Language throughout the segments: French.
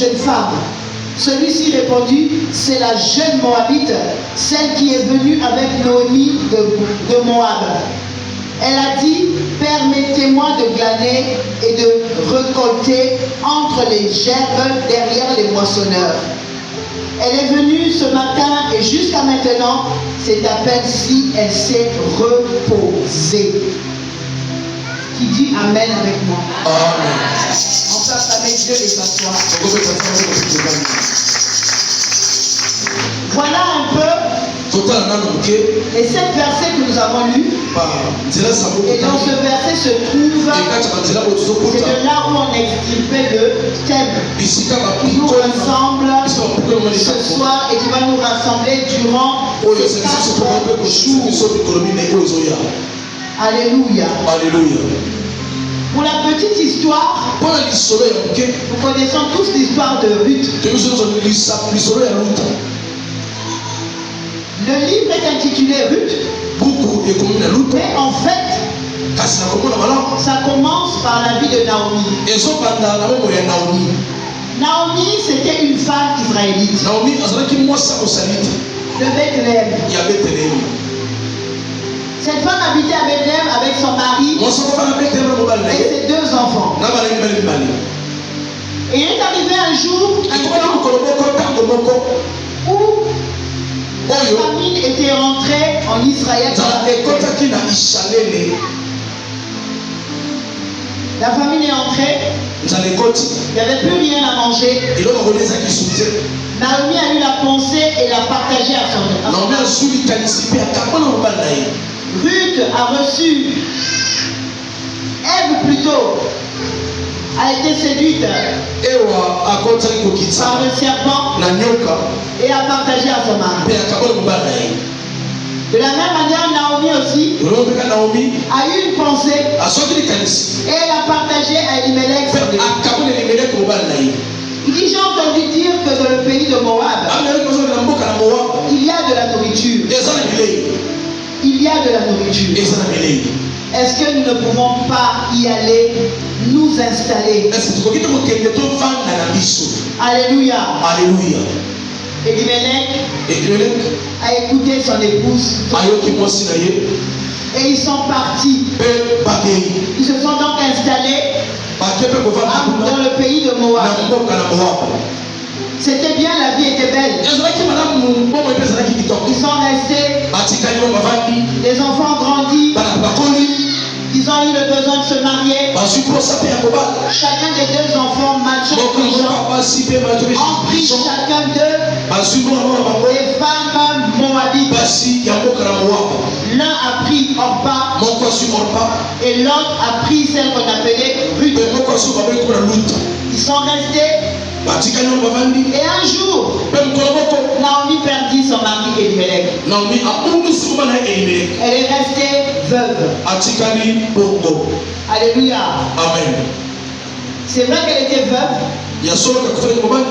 jeune femme. Celui-ci répondit, c'est la jeune Moabite, celle qui est venue avec Naomi de Moab. Elle a dit, permettez-moi de glaner et de récolter entre les gerbes derrière les moissonneurs. Elle est venue ce matin et jusqu'à maintenant, c'est à peine si elle s'est reposée. Qui dit Amen avec moi? Amen. Enfin, avec Dieu et s'asseoir. Voilà un peu les 7 versets que nous avons lus. Et dans ce verset se trouve, c'est de là où on extirpait le thème qui nous rassemble ce soir et qui va nous rassembler durant ces 4 jours. Alléluia. Alléluia. Pour la petite histoire, nous connaissons tous l'histoire de Ruth. Le livre est intitulé Ruth. Mais en fait, ça commence par la vie de Naomi. Naomi, c'était une femme israélite de Bethléem. Cette femme habitait à Bethléem avec son mari et ses 2 enfants. Et il est arrivé un jour, où la famine était rentrée en Israël. La famine est entrée. Il n'y avait plus rien à manger. Naomi a eu la pensée et l'a partagée à son Ruth a reçu, Ève plutôt, a été séduite par le serpent et a partagé à son mari. De la même manière, Naomi aussi a eu une pensée et elle a partagé à Elimelech. Il dit, j'ai entendu dire que dans le pays de Moab, il y a de la nourriture. Il y a de la nourriture. Est-ce que nous ne pouvons pas y aller, nous installer? Alléluia. Alléluia. Elimelech a écouté son épouse. Et ils sont partis. Ils se sont donc installés dans le pays de Moab. C'était bien, la vie était belle. Ils sont restés. Les enfants ont grandi. Ils ont eu le besoin de se marier. Chacun des 2 enfants majeurs ont pris chacun d'eux des femmes moabites. L'un a pris Orpa et l'autre a pris celle qu'on appelait Ruth. Ils sont restés. Et un jour, Naomi perdit son mari Elimelech. Elle est restée veuve. Alléluia. Amen. C'est vrai qu'elle était veuve,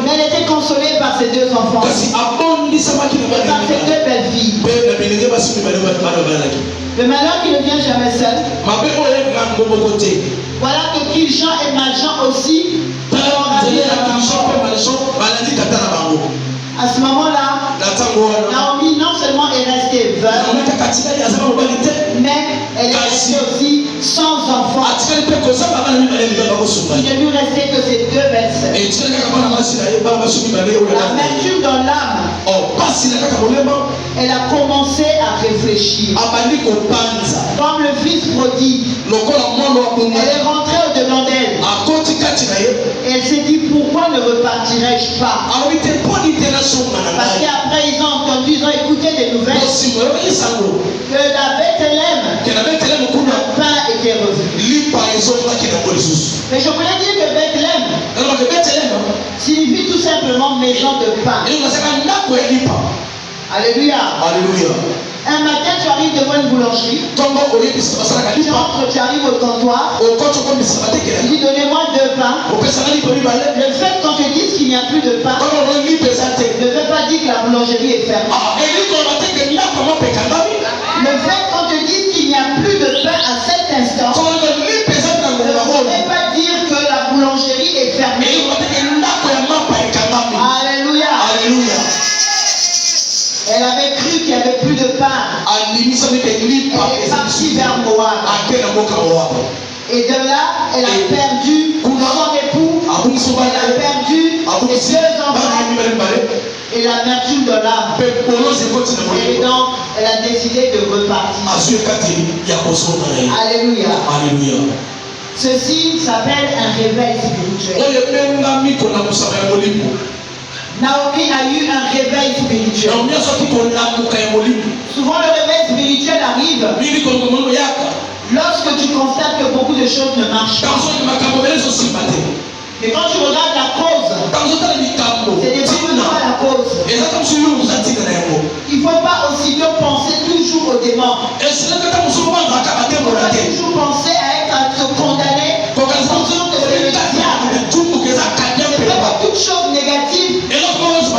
mais elle était consolée par ses 2 enfants et par ses 2 belles filles. Le malheur qui ne vient jamais seul. Voilà que Kiljan et Maljan aussi à ce moment-là, Naomi non seulement est restée veuve, mais elle est restée aussi sans enfant. Il ne lui restait que ses 2 belles sœurs. L'amertume dans l'âme, elle a commencé à réfléchir. Comme le fils prodigue, elle est rentrée au-dedans d'elle. Et elle s'est dit, pourquoi ne repartirais-je pas? Parce qu'après ils ont entendu, ils ont écouté des nouvelles que la Bethléem, le pain était revenu. Mais je voulais dire que Bethléem signifie tout simplement maison de pain. Alléluia. Alléluia. Un matin, tu arrives devant une boulangerie. Tu entres, tu arrives au comptoir. Tu dis, donnez-moi 2 pains. Le fait qu'on te dise qu'il n'y a plus de pain ne veut pas dire que la boulangerie est fermée. Le fait qu'on te dise qu'il n'y a plus de pain à cet instant ne veut pas dire que la boulangerie est fermée. de pain. Elle est partie vers Moab. Et de là, elle a perdu son époux. Elle a perdu ses 2 enfants. Et l'amertume de l'âme. Et donc, elle a décidé de repartir. Alléluia. Alléluia. Ceci s'appelle un réveil spirituel. Naomi a eu un réveil spirituel. Souvent le réveil spirituel arrive lorsque tu constates que beaucoup de choses ne marchent pas. Mais quand tu regardes la cause, c'est dépendant de la cause. Il ne faut pas aussitôt penser toujours au démon. Il faut pas toujours penser à être condamné pour que c'est le diable. Toute chose négative ne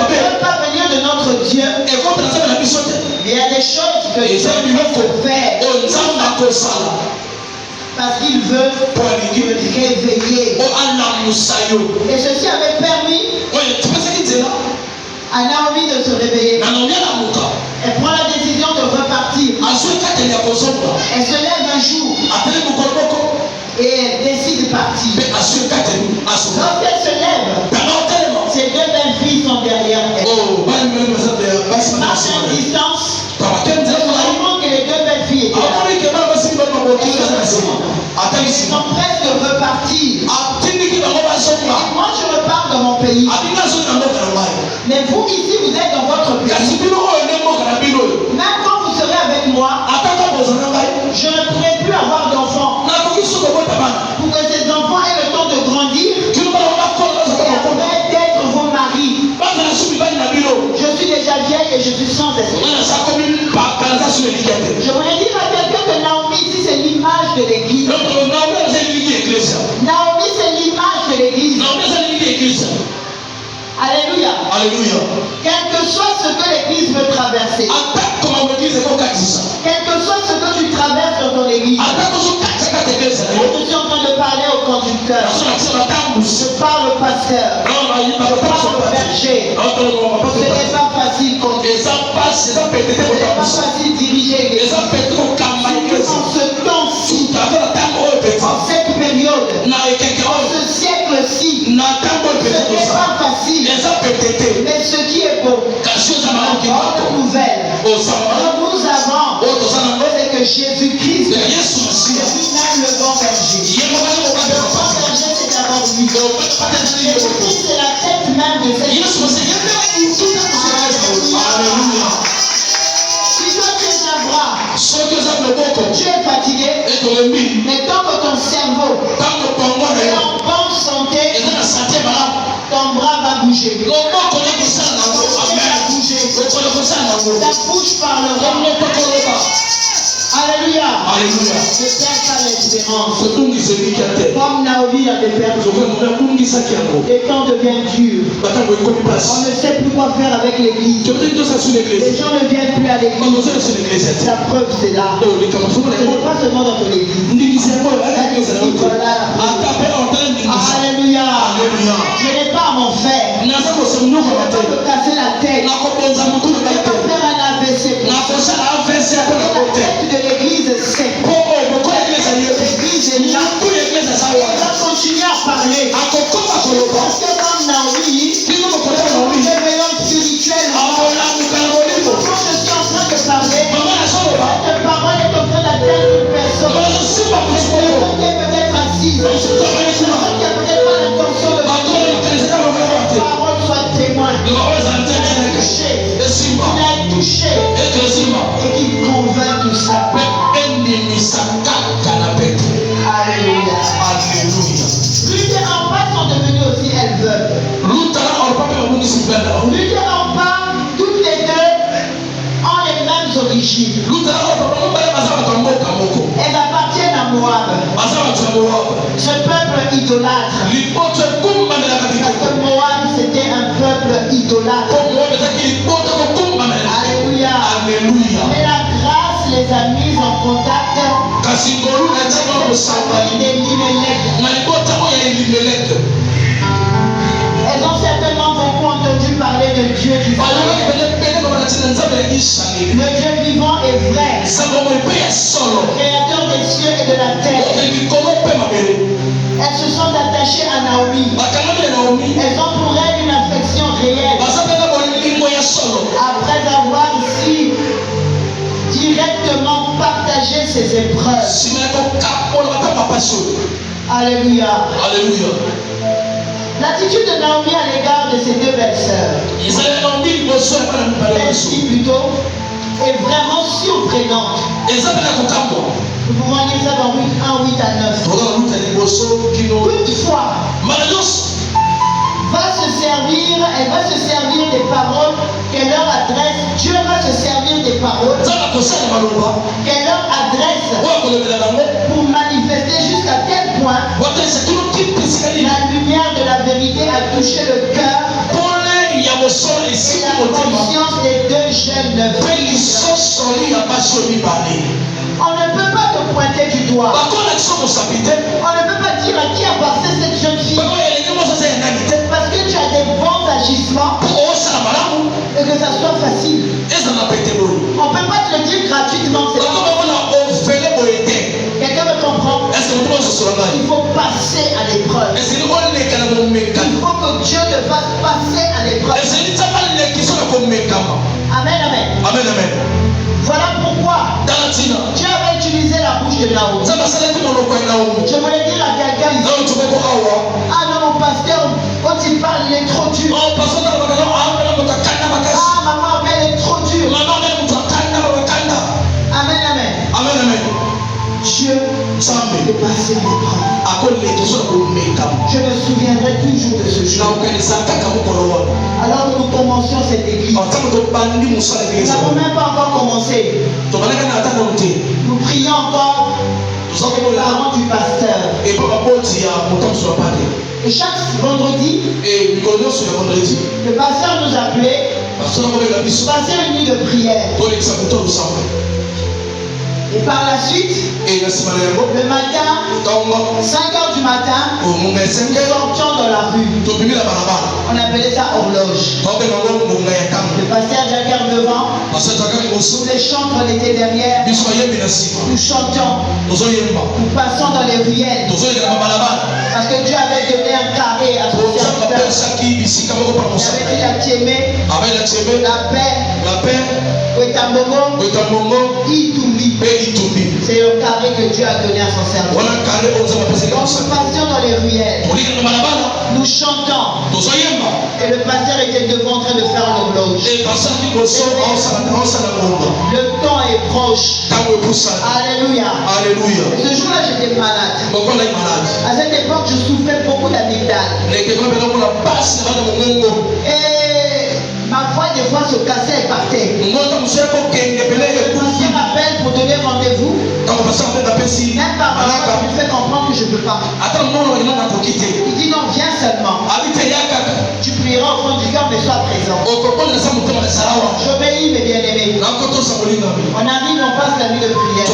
peut pas venir de notre Dieu. Mais il y a des choses que Dieu peut faire parce qu'il veut réveiller. Et ceci avait permis à Naomi de se réveiller. Elle prend la décision de repartir. Elle se lève un jour et elle décide de partir. Lorsqu'elle se lève, ses 2 belles filles sont derrière elle. Elle marche à une distance. Elle se rend compte que les 2 belles filles étaient là. Ils sont prêts de repartir. Et moi je repars dans mon pays. Mais vous ici, vous êtes dans votre pays. Même quand vous serez avec moi, je ne pourrai plus avoir d'enfants. Pour que ces enfants aient le temps de grandir et après d'être vos maris. Je suis déjà vieille et je suis sans espérance. Je voulais dire à quelqu'un que Naomi ici c'est l'image de l'église. Naomi c'est l'image de l'église. Alléluia. Alléluia. Quel que soit ce que l'église veut traverser. Quel que soit ce que tu traverses dans ton église. Je suis en train de parler au conducteur. Je parle au pasteur. Je parle au berger. Ce n'est pas facile conduire. Ce n'est pas facile diriger l'église. Surtout en ce temps-ci. En cette période. En ce siècle-ci. Ce n'est pas facile. Mais ce qui est beau, bonne nouvelle, nous avons, c'est que Jésus-Christ est lui-même le bon berger. Le bon berger, c'est d'abord lui. Jésus-Christ, c'est la tête même de cette église. Alléluia. Si toi tu es un bras, tu es fatigué, mais tant que ton cerveau est en bonne santé, ton bras va bouger. Ta bouche parlera. Alléluia. Alléluia. Ne perds pas l'espérance. Comme Naomi avait perdu. Les temps deviennent durs. On ne sait plus quoi faire avec l'église. Les gens ne viennent plus à l'église. La preuve c'est là. Ce n'est pas seulement dans ton église. Alléluia. Je n'ai pas à m'en faire. Je ne peux pas me casser la tête. Je ne peux pas faire un AVC. La tête de l'église c'est l'église est là. On va continuer à parler. Parce que comme Naomi, réveillons spirituellement. Quand je suis en train de parler, cette parole est en train d'atteindre une personne. Une personne qui est peut-être assise. Une personne qui n'a peut-être pas l'intention de parler. La parole soit témoin. Qui a touché et qui convainc tout ça. Alléluia. Luther en bas sont devenus aussi éleveurs. Luther en bas, toutes les deux ont les mêmes origines. Elles appartiennent à Moab. Ce peuple idolâtre. Parce que Moab c'était un peuple idolâtre. Alléluia. Mais la grâce les a mis en contact. Elles ont certainement beaucoup entendu parler de Dieu du Seigneur. Le Dieu vivant est vrai. Créateur des cieux et de la terre. Elles se sont attachées à Naomi. Elles ont pour elle une affection réelle. Après avoir si directement partagé ses épreuves. Alléluia. Alléluia. L'attitude de Naomi à l'égard de ses deux belles-sœurs, plutôt, est vraiment surprenante. Nous pouvons lire ça dans Ruth 1, 8 à 9. Toutefois, elle va se servir des paroles qu'elle leur adresse. Dieu va se servir des paroles qu'elle leur adresse pour manifester jusqu'à tel point la lumière de la vérité a touché le cœur et la conscience des deux jeunes filles. On ne peut pas te pointer du doigt. On ne peut pas dire à qui appartient cette jeune fille. Parce que tu as des bons agissements et que ça soit facile. On ne peut pas te le dire gratuitement. Quelqu'un me comprend? Il faut passer à l'épreuve. Il faut que Dieu te fasse passer à l'épreuve. Amen, amen. Amen, amen. Voilà pourquoi Dieu avait utilisé la bouche de Naomi. Je voulais dire à quelqu'un ici: ah non, mon pasteur, quand il parle, il est trop dur. Ah, maman, elle est trop dure. Amen, amen. Amen, amen. Dieu est passé l'épreuve. Je me souviendrai toujours de ce jour. Alors que nous commencions cette église, nous n'avons même pas encore commencé. Nous prions encore pour les parents du pasteur. Et chaque vendredi, le pasteur nous appelait passer une nuit de prière. Et par la suite, le matin, 5h du matin, nous sortions dans la rue. On appelait ça horloge. Le pasteur Jacques devant, les chantres étaient derrière. Nous chantions. Nous passons dans les ruelles. Parce que Dieu avait donné un carré à son serviteur. Il avait dit la Tiémé, la paix, Wetambongo, Itumbi. C'est le carré que Dieu a donné à son serviteur. Donc nous passions dans les ruelles. Nous chantons. Et le pasteur était devant en train de faire l'horloge. Le temps est proche. Alléluia. Et ce jour-là, j'étais malade. À cette époque, je souffrais beaucoup d'amygdale. Et ma voix des fois se cassait et partait. Le pasteur appelle pour donner rendez-vous. Même par rapport, il me fait comprendre que je ne peux pas. Il dit non, viens seulement. Tu prieras au fond du cœur, mais sois présent. J'obéis, mes bien-aimés. On arrive, on passe la nuit de prière.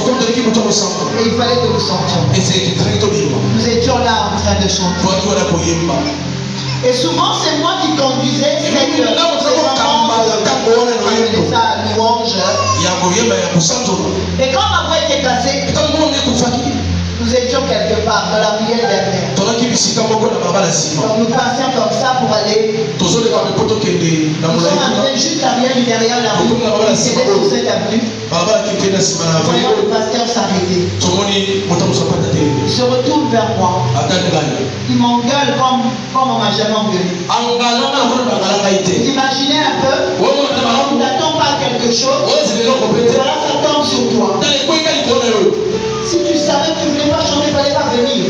Et il fallait que nous sortions. Nous étions là en train de chanter. Et souvent, c'est moi qui conduisais cette louange. Et quand ma voix était cassée, nous étions quelque part dans la ruelle derrière. Donc nous passions comme ça pour aller. Nous sommes arrivés juste derrière du derrière la rue. C'était sur cette avenue. Voyons le pasteur s'arrêter. Il se retourne vers moi. Il m'engueule comme on m'a jamais engueulé. Vous imaginez un peu? On n'attend pas quelque chose. Voilà, ça tombe sur toi. Si tu savais que tu ne voulais pas chanter, il ne fallait pas venir.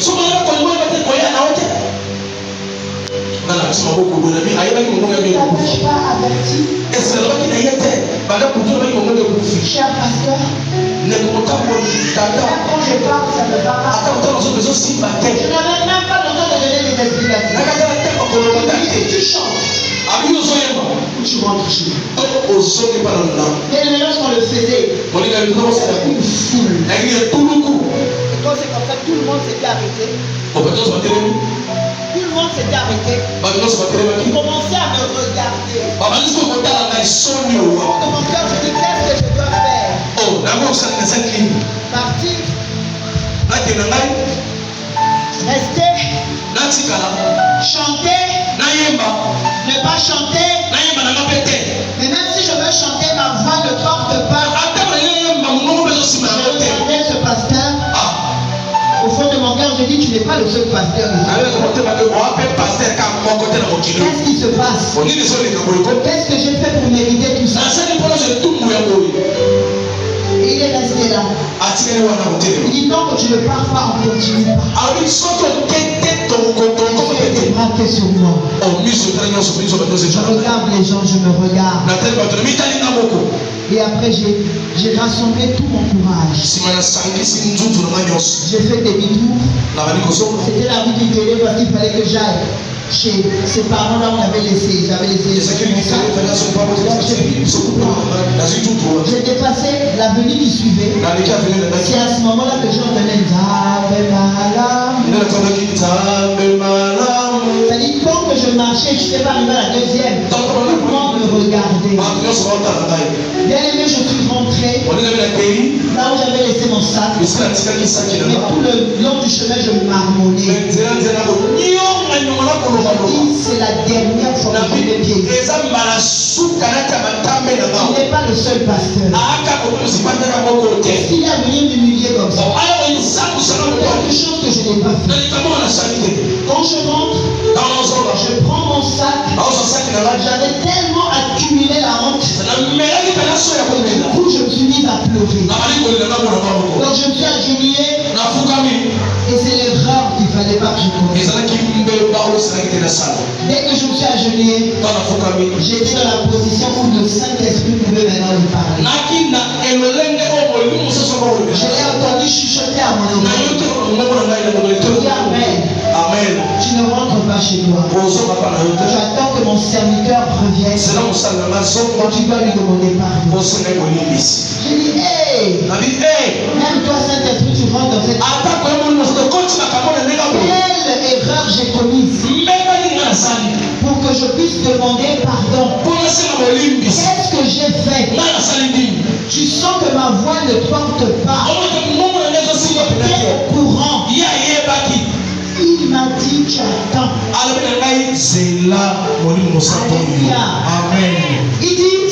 T'avais pas averti? Cher pasteur, quand je parle, ça ne va pas. Je n'avais même pas besoin de donner des explications. Si tu chantes, tu rentres chez toi. Et lorsqu'on le faisait, c'était une foule. Et quand c'est comme ça, tout le monde s'était arrêté. Tout le monde s'était arrêté. Il commençait à me regarder. Au fond de mon cœur, je Rester, chanter, ne pas chanter. Mais même si je veux chanter, ma voix ne porte pas. Je regardais ce pasteur. Au fond de mon cœur, je dis, tu n'es pas le seul pasteur. Qu'est-ce qui se passe? Qu'est-ce que j'ai fait pour mériter tout ça? Et il est resté là. Il dit, tant que tu ne pars pas, on ne continue pas. Tu es braqué sur moi. Je regarde les gens, je me regarde. Et après, j'ai rassemblé tout mon courage. J'ai fait demi-tour. C'était la rue du Guélé parce qu'il fallait que j'aille chez ses parents là où on avait laissé. J'avais laissé. J'ai dépassé l'avenue qui suivait. C'est à ce moment-là que j'entendais c'est-à-dire quand que je marchais, je ne suis pas arrivé à la deuxième. Tout le monde me regardait. Bien aimé, je suis rentré là où j'avais laissé mon sac. Mais tout le long du chemin, je marmonnais. C'est la dernière fois que je vais pieds. Il n'est pas le seul pasteur. Est-ce qu'il a venu m'humilier comme ça? Quelque chose que je n'ai pas fait. Quand je rentre, je prends mon sac. J'avais tellement accumulé la honte. Du coup, je me suis mis à pleurer. Donc je me suis agenouillé. Et c'est l'erreur qu'il ne fallait pas que je commette. Dès que je me suis agenouillé, j'étais dans la position où le Saint-Esprit pouvait maintenant me parler. Je l'ai entendu chuchoter à mon oreille. Amen. Tu ne rentres pas chez toi. J'attends que mon serviteur revienne. Et tu dois lui demander pardon. J'ai dit, hey, même toi Saint-Esprit, tu rentres dans cette... Quelle erreur j'ai commise pour que je puisse demander pardon? Qu'est-ce que j'ai fait? Tu sens que ma voix ne porte pas. Tu es au courant. Il m'a dit, tu attends. Amen. Il dit,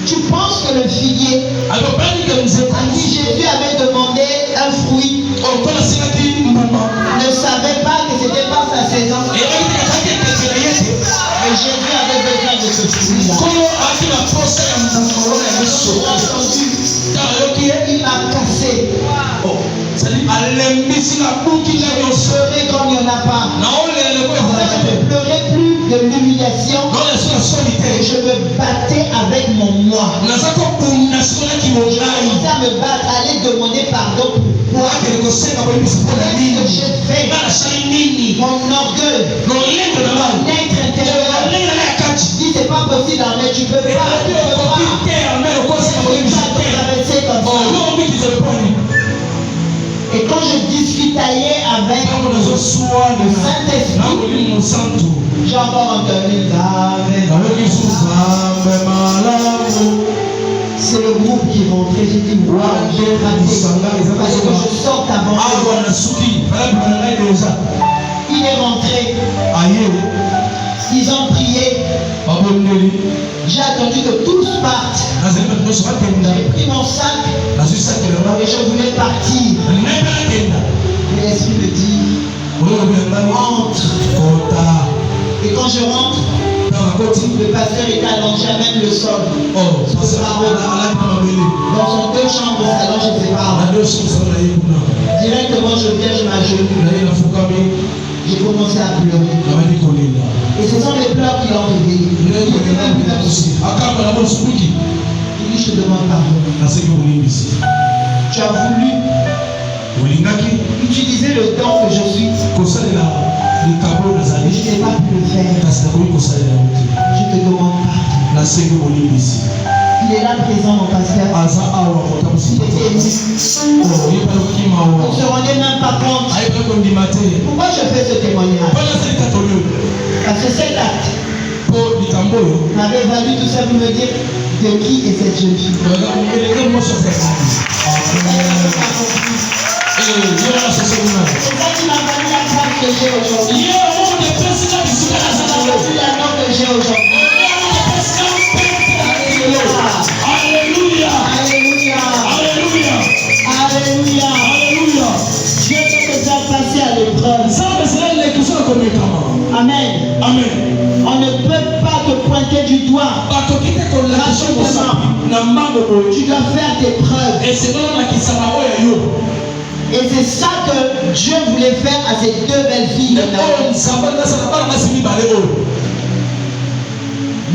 tu penses que le figuier à qui Jésus avait demandé un fruit ne savait pas que c'était pas sa saison. Et Jésus avait besoin de ce fruit-là. Il m'a cassé. J'ai pleuré comme il n'y en a pas. Je ne pleurais plus de l'humiliation. Et je me battais avec mon moi. Je commençais à me battre, à aller demander pardon. Pourquoi? Qu'est-ce que j'ai fait? Mon orgueil, mon être intérieur dit c'est pas possible, mais tu peux pas. Tu peux pas traverser comme ça. Et quand je discutaillais avec le Saint-Esprit, j'ai encore entendu c'est le groupe qui rentrait. J'ai dit waouh, j'ai raté. Parce que je sorte avant. Il est rentré. Ils ont prié. J'ai attendu que tous partent. J'ai pris mon sac et je voulais partir. Mais l'Esprit me dit entre. Et quand je rentre, le pasteur était allongé à même le sol. Dans son deux chambres, salon, je ne sais pas. Directement, je viens, je m'agenouille. J'ai commencé à pleurer. Et ce sont les pleurs qui l'ont réveillé. Il dit, je te demande pardon. Tu as voulu utiliser le don que je suis. Je n'ai pas pu le faire. Je te demande pardon. Il est là présent, mon pasteur. On ne se rendait même pas compte. Pourquoi je fais ce témoignage? Parce que cet acte m'avait valu tout ça pour me dire de qui est cette jeune fille. ça qui m'a donné la grâce que j'ai aujourd'hui. C'est la norme que j'ai aujourd'hui. Alléluia. Alléluia. Alléluia. Alléluia. Dieu peut te faire passer à l'épreuve. Amen. Amen. On ne peut pas te pointer du doigt. Tu dois faire tes preuves. Et c'est ça que Dieu voulait faire à ces deux belles filles.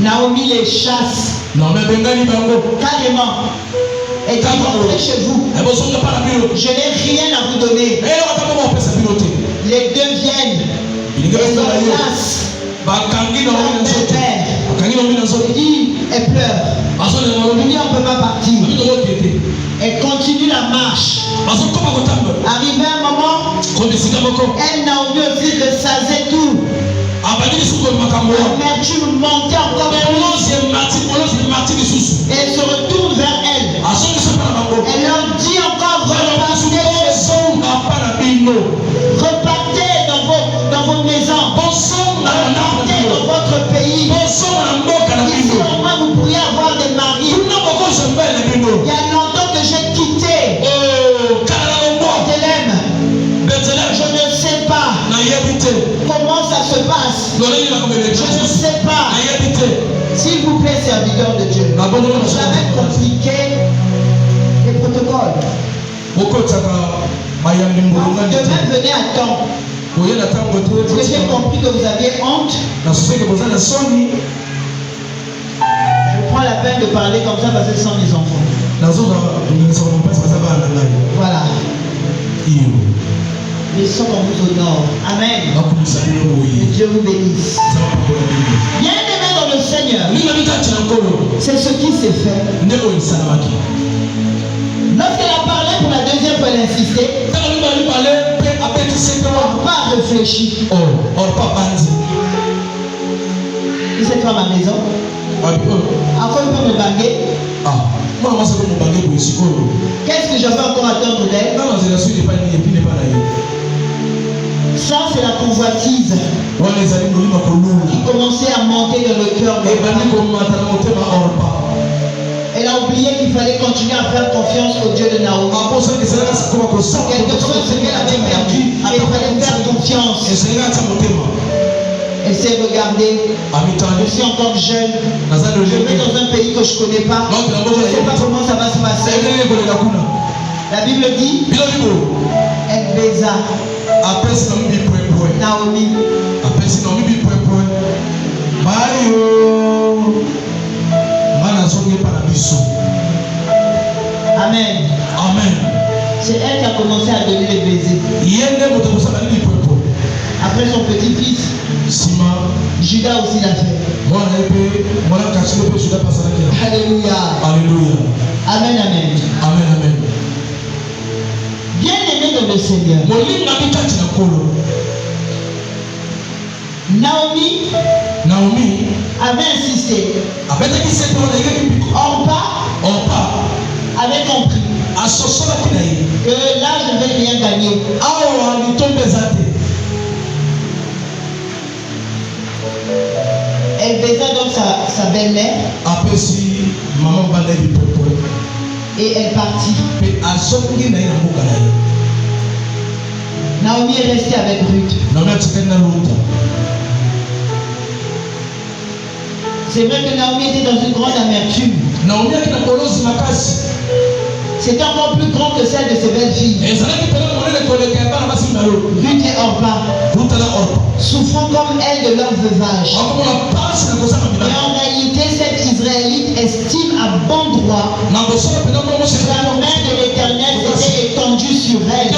Naomi les chasse. Carrément. Et dit rentrez chez vous. Je n'ai rien à vous donner. Les deux viennent. Les enlacent. Elle pleure. Il dit on ne peut pas partir. Elle continue la marche. Arrivé un moment, elle Naomi aussi ressaisait tout. L'amertume montait encore plus. Et elle se retourne vers elle. Elle leur dit encore repartez dans vos maisons. Repartez dans votre pays. Ici au moins vous pourriez avoir des maris. Il y a longtemps que j'ai quitté Bethléem. Je ne sais pas comment ça se passe. Je ne sais pas. S'il vous plaît, serviteur de Dieu, jamais compliquer les protocoles. Demain, venez à temps. Parce que j'ai compris que vous aviez honte. Je prends la peine de parler comme ça parce que ce sont mes enfants. Voilà. Mais ils sont en vous au nord. Amen. Que Dieu vous bénisse. Bien aimé dans le Seigneur. C'est ce qui s'est fait. Lorsqu'elle a parlé pour la deuxième fois, elle a insisté. On n'a pas réfléchi. Et cette femme à la maison. Encore une fois me baguer. Qu'est-ce que je vais encore attendre d'elle? Ça, c'est la convoitise qui commençait à monter dans le cœur de l'homme. Elle a oublié qu'il fallait continuer à faire confiance au Dieu de Naomi. Quelque chose qu'elle avait perdu, et il fallait faire confiance. Elle s'est regardée. Je suis encore jeune. Je vais dans un pays que je ne connais pas. Je ne sais pas comment ça va se passer. La Bible dit, elle baisa Naomi. Amen. Amen. C'est elle qui a commencé à donner les baisers. Après son petit-fils, Judas aussi l'a fait. Alléluia. Alléluia. Amen, amen. Amen, amen. Bien aimé dans le Seigneur. Naomi avait insisté. Orpa avait compris que là je ne vais rien gagner. Elle baisa donc sa belle-mère. Et elle partit. Naomi est restée avec Ruth. C'est vrai que Naomi était dans une grande amertume. C'était encore plus grand que celle de ses belles filles. Ruth et Orpa, souffrant comme elle de leur veuvage. Mais en réalité, cette Israélite estime à bon droit que la main de l'Éternel s'était étendue sur elle.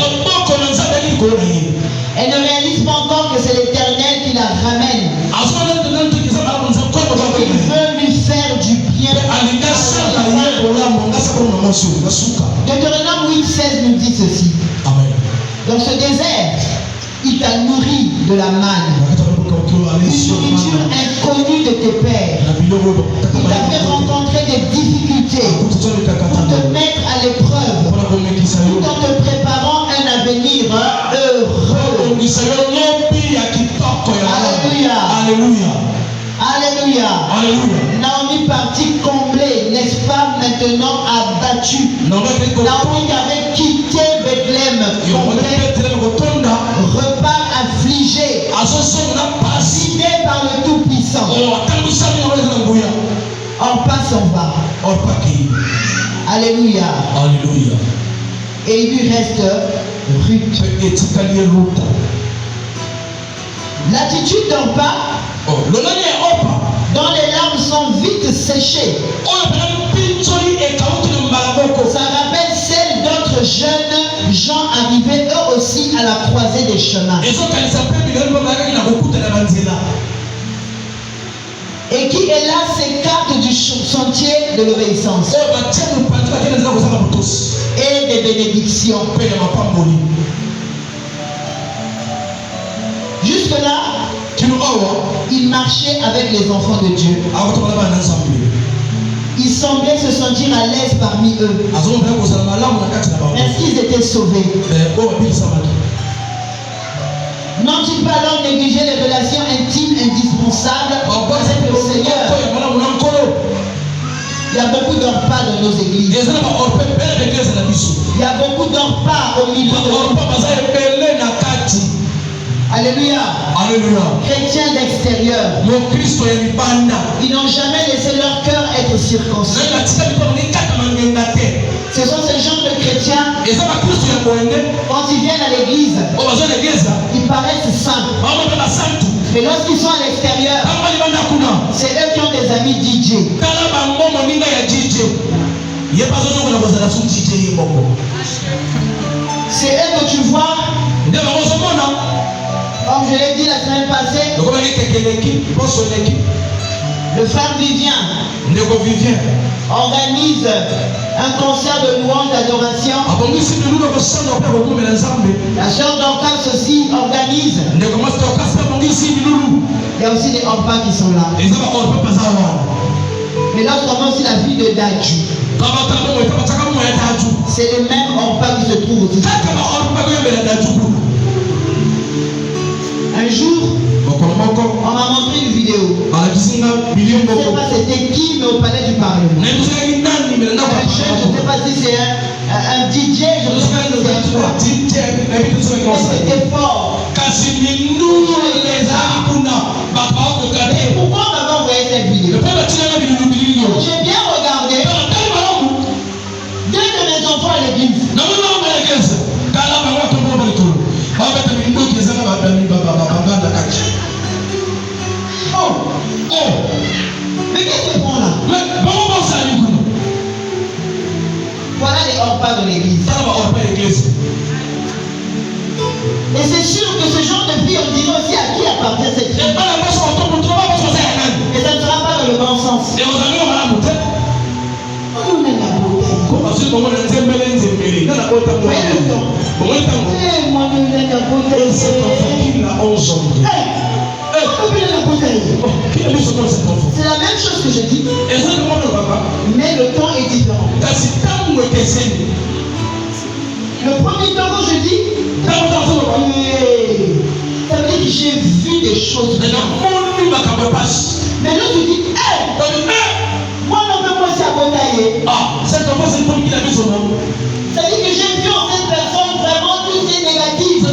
Elle ne réalise pas encore que c'est l'Éternel qui la ramène. Il veut lui faire du bien. Deutéronome 8:16 nous dit ceci. Dans ce désert, il t'a nourri de la manne, une nourriture inconnue de tes pères. Il t'a fait rencontrer des difficultés pour te mettre à l'épreuve, tout en te préparant un avenir Alléluia. Alléluia. Alléluia. Alléluia. Naomi partit comblée, n'est-ce pas, maintenant abattue. Naomi qui avait quitté Bethléem, repart affligée, guidée par le Tout-Puissant. On passe, on va. Alléluia. Alléluia. Et il lui reste Ruth. L'attitude d'Orpa, dont les larmes sont vite séchées, ça rappelle celles d'autres jeunes gens arrivés eux aussi à la croisée des chemins. Et qui est là s'écarte du sentier de l'obéissance et des bénédictions. Jusque-là, il marchait avec les enfants de Dieu. Il semblait se sentir à l'aise parmi eux. Est-ce qu'ils étaient sauvés? N'ont-ils pas alors négligé les relations intimes indispensables avec le Seigneur? Il y a beaucoup d'orpas dans nos églises. Il y a beaucoup d'orpas au milieu de nous. Alléluia. Alléluia. Chrétiens d'extérieur. Ils n'ont jamais laissé leur cœur être circoncis. Ce sont ces gens de chrétiens, quand ils viennent à l'église, ils paraissent saints. Mais lorsqu'ils sont à l'extérieur, c'est eux qui ont des amis DJ. C'est eux que tu vois. Comme je l'ai dit la semaine passée, le frère Vivien organise un concert de louange d'adoration. La sœur Dorcas aussi organise. Il y a aussi des orpas qui sont là. Mais là, on a aussi la vie de Dadju. C'est le même orpas qui se trouve aussi. Un jour, on m'a montré une vidéo. Je ne sais pas c'était qui, mais au palais du Parlement. Je ne sais pas si c'est un DJ, je ne sais pas si c'est un toi. C'était fort. Et pourquoi on m'avait envoyé cette vidéo? J'ai bien regardé. Deux de mes enfants à l'église. Mais qu'est-ce qu'ils font là? Voilà les orpas de l'église. Et c'est sûr que ce genre de vie, on dirait aussi à qui appartient cette vie. Et ça ne sera pas dans le bon sens. C'est la même chose que je dis, mais le temps est différent. Le premier temps quand je dis, ça veut dire que j'ai vu des choses. Mais là je dis, moi non plus moi c'est à Botaïe. Cette enfant c'est comme qui a mis son nom. Ça veut dire que j'ai vu en cette personne vraiment tout ce négatif.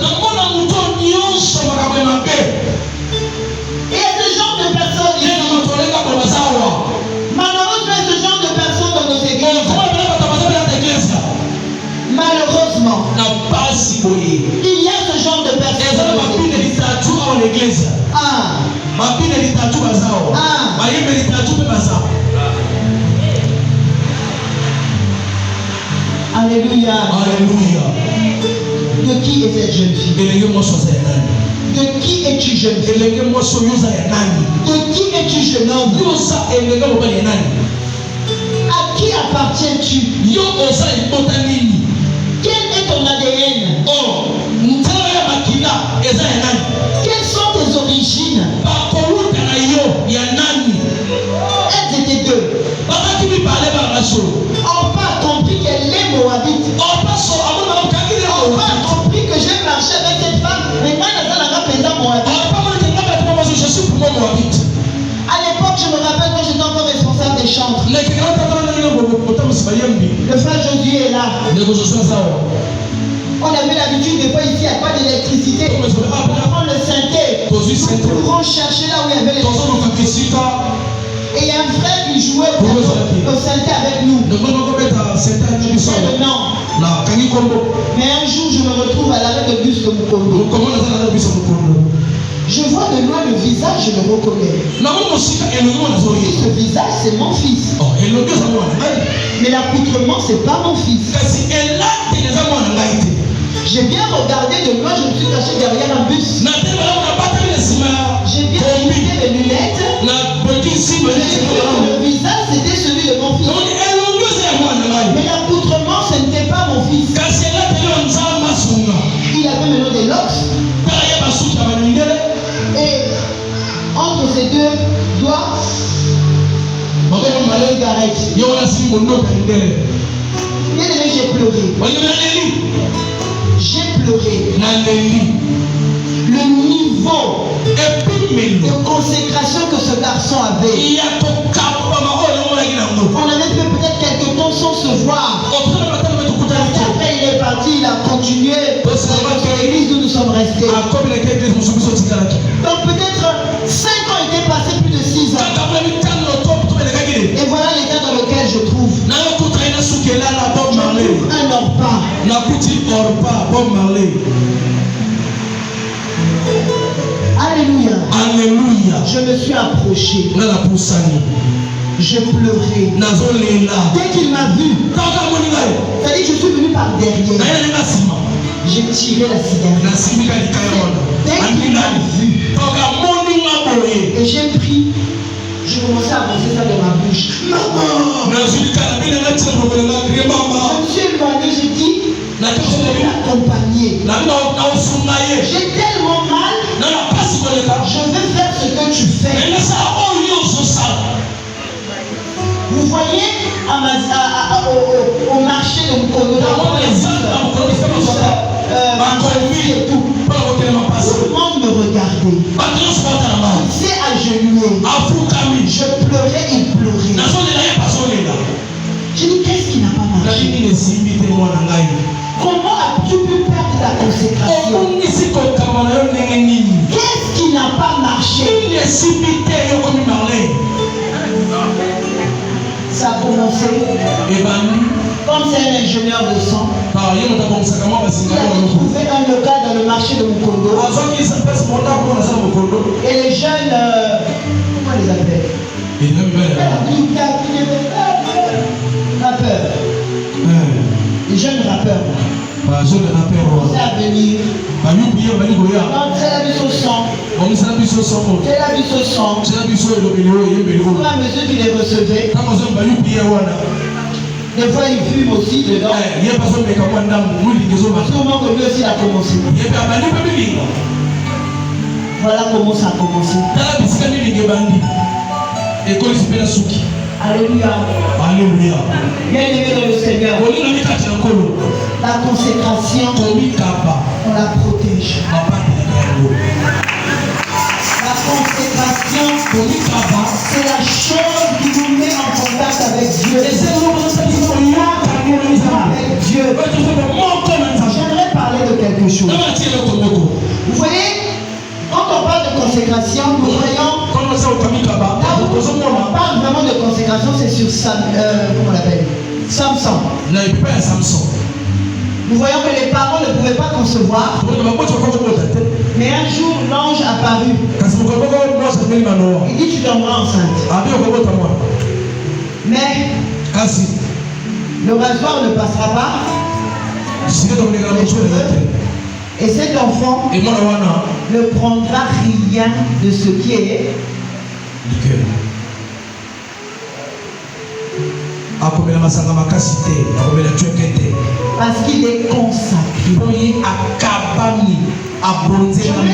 Et il y a ce genre de personnes ici. Malheureusement, il y a ce genre de personnes dans nos églises. Malheureusement, il y a ce genre de personnes dans l'église. Alléluia. Alléluia. De qui est cette jeune fille? De qui es-tu jeune fille? De qui es-tu jeune homme? À qui appartiens-tu? Quel est ton ADN? Quelles sont tes origines? Elles étaient deux. Orpa a compris qu'elle est moabite. Orpa a compris que j'ai marché avec cette femme. Mais moi, des chantres. Le frère Josué est là. On avait l'habitude, des fois ici, il n'y a pas d'électricité. On prend le synthé. On chercher là où il y avait l'électricité. Et il y a un frère qui jouait au synthé avec nous. Mais un jour, je me retrouve à l'arrêt de bus de Mukondo. Je vois de loin le visage, je le reconnais. Ce visage, c'est mon fils. Mais l'accoutrement, c'est pas mon fils. J'ai bien regardé de loin, je me suis caché derrière un bus. J'ai bien évité mes lunettes. Le visage, c'était celui de mon fils. Mais l'accoutrement, ce n'était pas mon fils. Il avait maintenant des locks. Et entre ses deux doigts, il y avait une cigarette. Bien aimé, j'ai pleuré. J'ai pleuré. Le niveau de consécration que ce garçon avait. On avait fait peut-être quelques temps sans se voir. Après il est parti, il a continué. Dans l'église où nous sommes restés. Donc peut-être 5 ans étaient passés, plus de 6 ans. Et voilà l'état dans lequel je trouve. Un orpa. Alléluia. Alléluia. Je me suis approché. Je pleurais. Dès qu'il m'a vu, c'est-à-dire que je suis venu par derrière. J'ai tiré la cigarette. Dès qu'il m'a vu, et j'ai pris, je commençais à avancer ça dans ma bouche. Maman! Je me suis éloigné, j'ai dit, je vais l'accompagner. J'ai tellement mal, je vais faire ce que tu fais. Vous voyez au marché de Mukondo, et tout. Tout le monde me regardait. Il s'est agenouillé. Je pleurais, il pleurait. J'ai dit, qu'est-ce qui n'a pas marché? Comment as-tu pu perdre ta consécration? Qu'est-ce qui n'a pas marché? Ça a commencé. Comme c'est un ingénieur de son, il a trouvé un local dans le marché de Mukondo. Et les jeunes, comment les appelle? Rappeurs. Les jeunes rappeurs. C'est à venir. C'est la bise au sang. C'est la bise au sang. Au fur et à mesure qu'il les recevait, des fois il fume aussi dedans. Sûrement que lui aussi a commencé. Voilà comment ça a commencé. Alléluia. Alléluia. Bien aimé dans le Seigneur. La consécration, on la protège. La consécration, c'est la chose qui nous met en contact avec Dieu. Avec Dieu. J'aimerais parler de quelque chose. Vous voyez, quand on parle de consécration, nous voyons. Là où on parle vraiment de consécration, c'est sur comment on l'appelle? Samson. Nous voyons que les parents ne pouvaient pas concevoir. Mais un jour, l'ange apparut. Il dit, tu tomberas enceinte. Mais le rasoir ne passera pas. Et cet enfant ne prendra rien de ce qui est du cœur. Parce qu'il est consacré. Je veux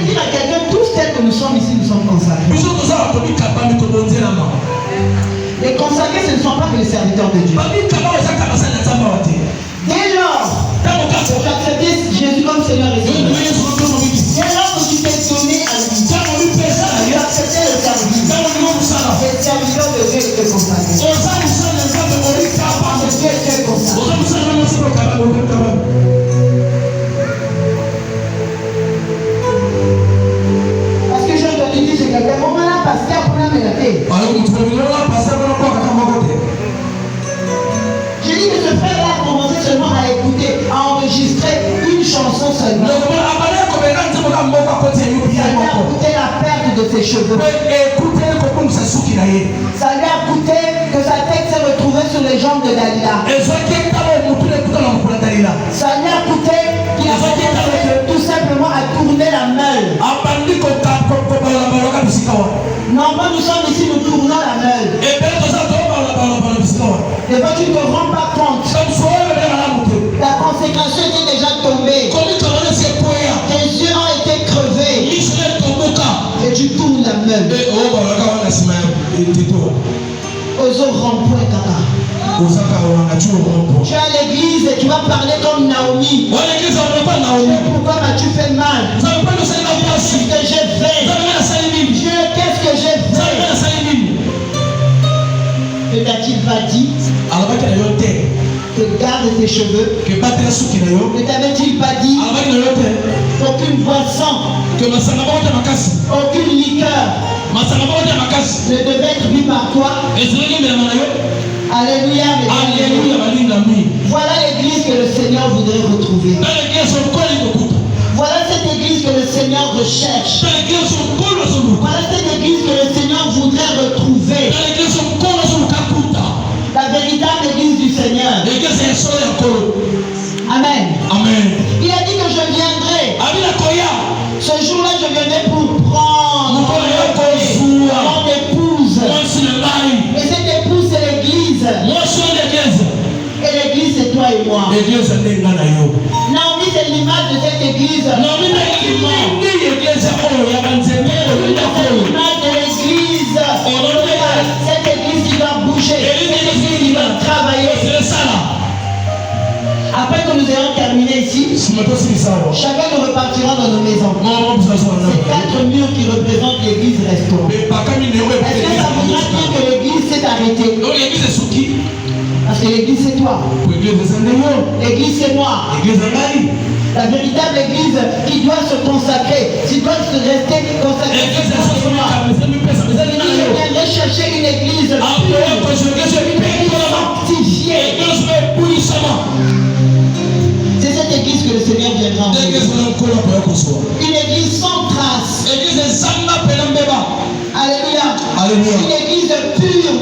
dire à quelqu'un, tous tels que nous sommes ici, nous sommes consacrés. Les consacrés, ce ne sont pas que les serviteurs de Dieu. Dès lors que tu as accepté Jésus comme Seigneur et Sauveur, dès lors que tu t'es donné à lui, tu as accepté le service. Les serviteurs de Dieu étaient consacrés. compagnon. Parce que Dieu est comme ça. Parce que je dois te dire, c'est quelqu'un. Bon, là, pasteur, pour la mélater. J'ai dit que ce frère-là a commencé seulement à écouter, à enregistrer une chanson seulement. Ça lui a coûté la perte de ses cheveux. Ça lui a coûté que sa tête s'est retrouvée sur les jambes de Dalila. Ça lui a coûté qu'il a commencé tout simplement à tourner la meule. Normalement, nous sommes ici, nous tournons la meule. Et toi, tu ne te rends pas compte. La consécration était déjà tombée. Tes yeux ont été crevés. Et tu tournes la meule. Aux rond-point, kaka. Tu es à l'église et tu vas parler comme Naomi. Pourquoi m'as-tu fait mal? Qu'est-ce que j'ai fait? Dieu, qu'est-ce que j'ai fait? Ne t'a-t-il pas dit que garde tes cheveux? Ne t'avait-il pas dit aucune boisson, aucune liqueur ne devait être bu par toi? Alléluia. Voilà l'église que le Seigneur voudrait retrouver. Voilà cette église que le Seigneur recherche. Voilà cette église que le Seigneur voudrait retrouver. La véritable église du Seigneur. Amen. Il a dit que je viendrai. Ce jour-là, je viendrai pour prendre mon épouse. Et cette épouse, c'est l'église. Et l'église, c'est toi et moi. Naomi, c'est l'image de cette église. C'est l'image de l'église. Cette église qui doit bouger. Cette église qui doit travailler. Après que nous ayons terminé ici, chacun nous repartira dans nos maisons. C'est 4 murs qui représentent l'église restaurant. Est-ce que ça voudra dire que l'église s'est arrêtée? Parce que l'église c'est toi. L'église c'est moi. La véritable église qui doit se consacrer, qui doit se rester consacrée. Je viendrai chercher une église sanctifiée. C'est cette église que le Seigneur viendra enlever. Une église sans trace. Alléluia. Une église pure,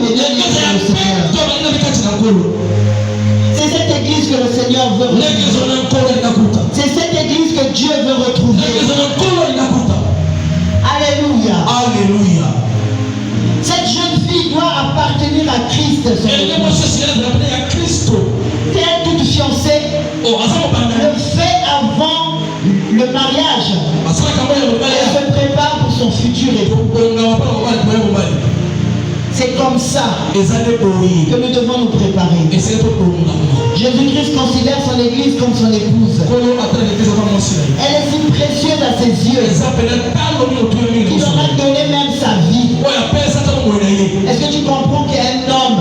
c'est cette église que le Seigneur veut retrouver. C'est cette église que Dieu veut retrouver. Alléluia. Cette jeune fille doit appartenir à Christ. Si elle est toute fiancée, le fait avant le mariage, elle se prépare pour son futur époux. C'est comme ça que nous devons nous préparer. Jésus-Christ considère son église comme son épouse. Elle est si précieuse à ses yeux qu'il aurait donné même sa vie. Est-ce que tu comprends qu'un homme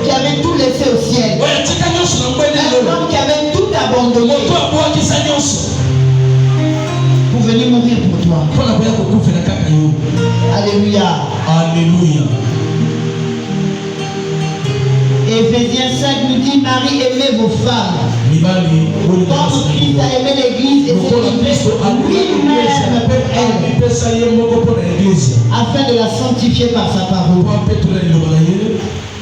qui avait tout laissé au ciel, un homme qui avait tout abandonné pour venir mourir pour toi? Alléluia. Éphésiens 5 nous dit: Marie, aimez vos femmes comme Christ a aimé l'église et s'est livré lui-même pour elle, afin de la sanctifier par sa parole,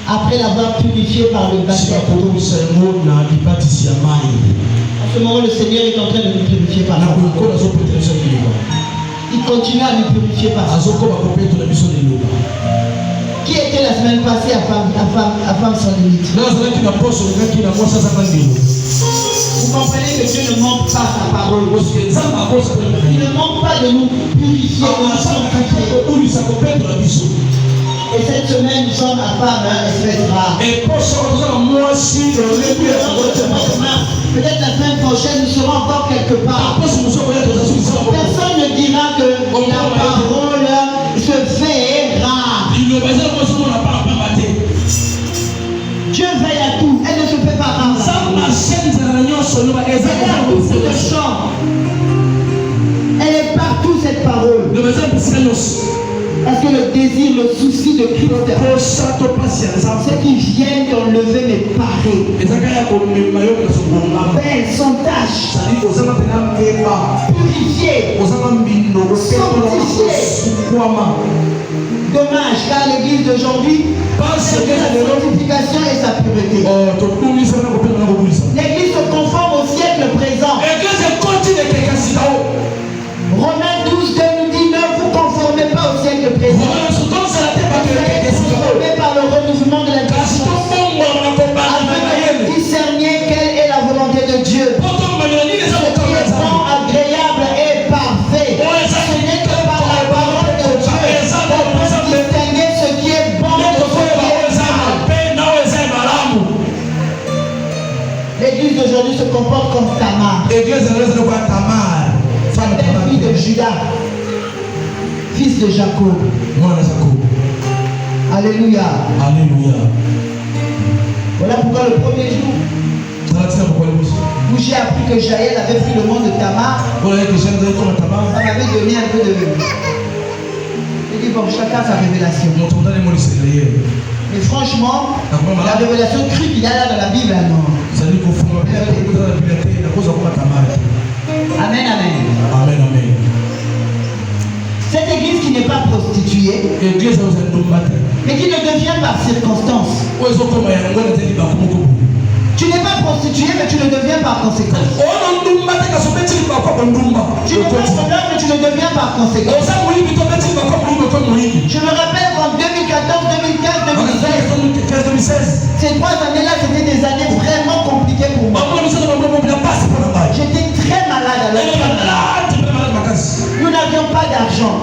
après l'avoir purifiée par le baptême. En ce moment, le Seigneur est en train de nous purifier par sa parole. Il continue à nous purifier par sa parole. Qui était la semaine passée à femme sans limite? Vous comprenez que Dieu ne manque pas sa parole. Il ne manque pas de nous purifier, de nous sanctifier. Et cette semaine, nous sommes à part d'un espèce rare. Peut-être la semaine prochaine, nous serons encore quelque part. Personne ne dira que la parole se fait désir, le souci de Christ, c'est qu'ils viennent t'enlever mes parés. Belle, sans tâche, purifié, sanctifié. Dommage, car l'église d'aujourd'hui, c'est sa sanctification et sa pureté. L'église se conforme au siècle présent. Romains 12, 2 nous dit: ne vous conformez pas au siècle présent. Conformez par le renouvellement de la conscience, afin de discerner quelle est la volonté de Dieu, ce qui est bon, agréable et parfait. Ce n'est que par la parole de Dieu qu'on peut distinguer ce qui est bon de ce qui est mal. L'église d'aujourd'hui se comporte comme Tamar, fille de Judas, fils de Jacob. Alléluia. Alléluia. Voilà pourquoi le premier jour où j'ai appris que Jaël avait pris le nom de Tamar, ça m'avait donné un peu de... J'ai dit bon, chacun sa révélation. Mais franchement, la révélation crue qu'il y a là dans la Bible, non. Amen, amen. Amen, amen. Cette église qui n'est pas prostituée, mais qui ne devient par circonstance. Tu n'es pas prostitué, mais tu le deviens par conséquence. Tu n'es pas voleur, mais tu le deviens par conséquence. Je me rappelle qu'en 2014, 2015, 2016, ces 3 années-là, c'était des années vraiment compliquées pour moi. J'étais très malade alors. Nous n'avions pas d'argent.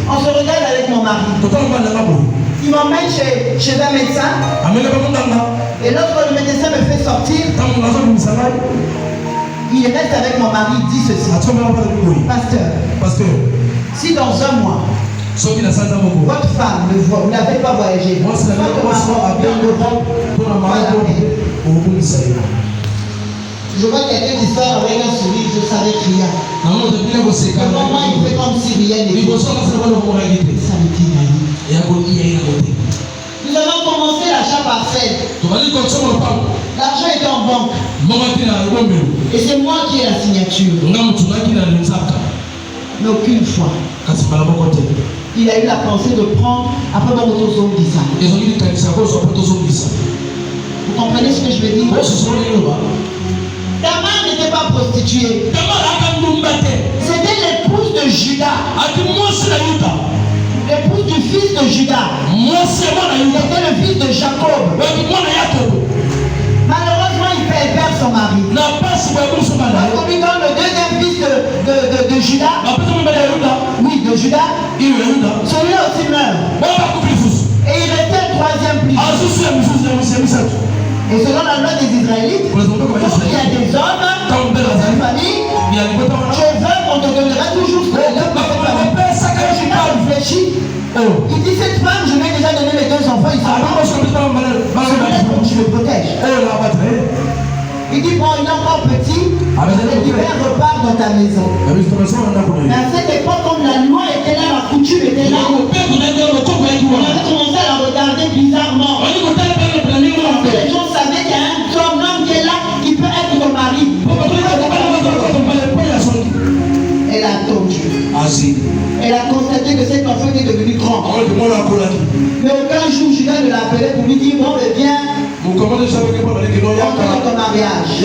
On se regarde avec mon mari. Il m'emmène chez un médecin. Et lorsque le médecin me fait sortir, il reste avec mon mari, il dit ceci: Pasteur, si dans un mois, votre femme me voit, vous n'avez pas voyagé, je vois quelqu'un qui sort avec un sourire, je savais rien. Comment moi il fait comme si rien n'était. Nous avons commencé l'achat parfait. L'argent était en banque. Et c'est moi qui ai la signature. Mais aucune fois il a eu la pensée de prendre après mon autozone ça. Vous comprenez ce que je veux dire? Tamar n'était pas prostituée. C'était l'épouse de Judas. L'épouse du fils de Judas. C'était le fils de Jacob. Malheureusement, il perd son mari. Parce qu'on lui donne le deuxième fils de Judas. Oui, de Judas. Celui-là aussi meurt. Et il restait le troisième plus. Et selon la loi des Israélites, il y a des hommes dans une famille, tu es veuve, on te donnera toujours ce que Judas réfléchit. Il dit: cette femme, je lui ai déjà donné les 2 enfants, ils sont morts. Je le protège. Il dit: bon, il est encore petit, le père repart dans ta maison. Mais à cette époque, comme la loi était là, la coutume était là, on avait commencé à la regarder bizarrement. Les gens savaient qu'il y a un homme qui est là, qui peut être ton mari. Elle a attendu. Elle a constaté que cet enfant était devenu grand. Mais aucun jour, Judas ne l'a appelé pour lui dire: bon, viens, entre dans ton mariage. Et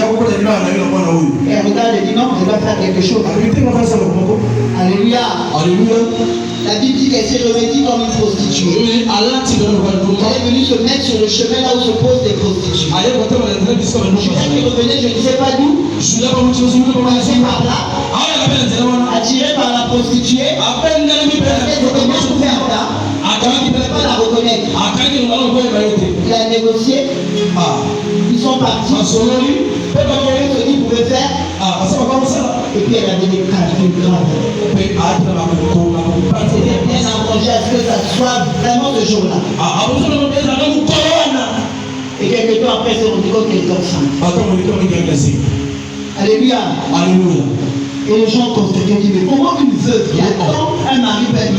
elle regarde et dit: non, je dois faire quelque chose. Alléluia. La Bible dit qu'elle s'est revêtue comme une prostituée. Elle est venue se mettre sur le chemin là où se posent des prostituées. Judas qui revenait, je ne sais pas d'où, passé par là, attiré par la prostituée, elle était bien ouverte. Il ne pouvait pas la reconnaître. Il a négocié. Ils sont partis. Peu d'entre ce qu'il pouvait faire. Et puis elle a donné une grave. C'était bien arrangé à ce que ça soit vraiment ce jour-là. Et quelques temps après, c'est rendu compte qu'elle est enceinte. Alléluia. Et les gens constataient: mais comment une veuve qui attend un mari peut être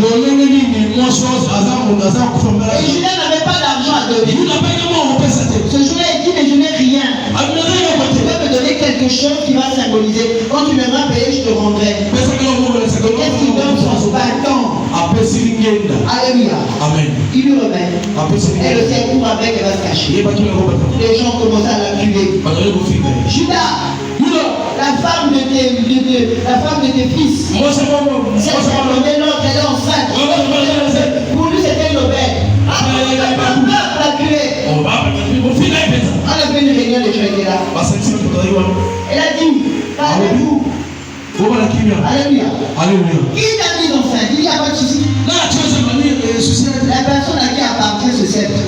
Judas n'avait pas d'argent à donner. Ce jour-là, il dit, mais je n'ai rien. Tu peux me donner quelque chose qui va symboliser. Quand tu viendras payer, je te rendrai. Qu'est-ce qu'il donne son bâton? Alléluia. Amen. Il lui remet. Et le ciel court avec et va se cacher. Les gens commencent à l'acculer. Judas, la femme de tes fils, c'est donné l'autre, elle est enceinte. Pour lui, c'était une aubaine. On a fait une réunion de gens qui là. Elle a dit, parlez-vous. Alléluia. Qui t'a mis enceinte? Il n'y a pas de souci. La personne à qui appartient ce sceptre,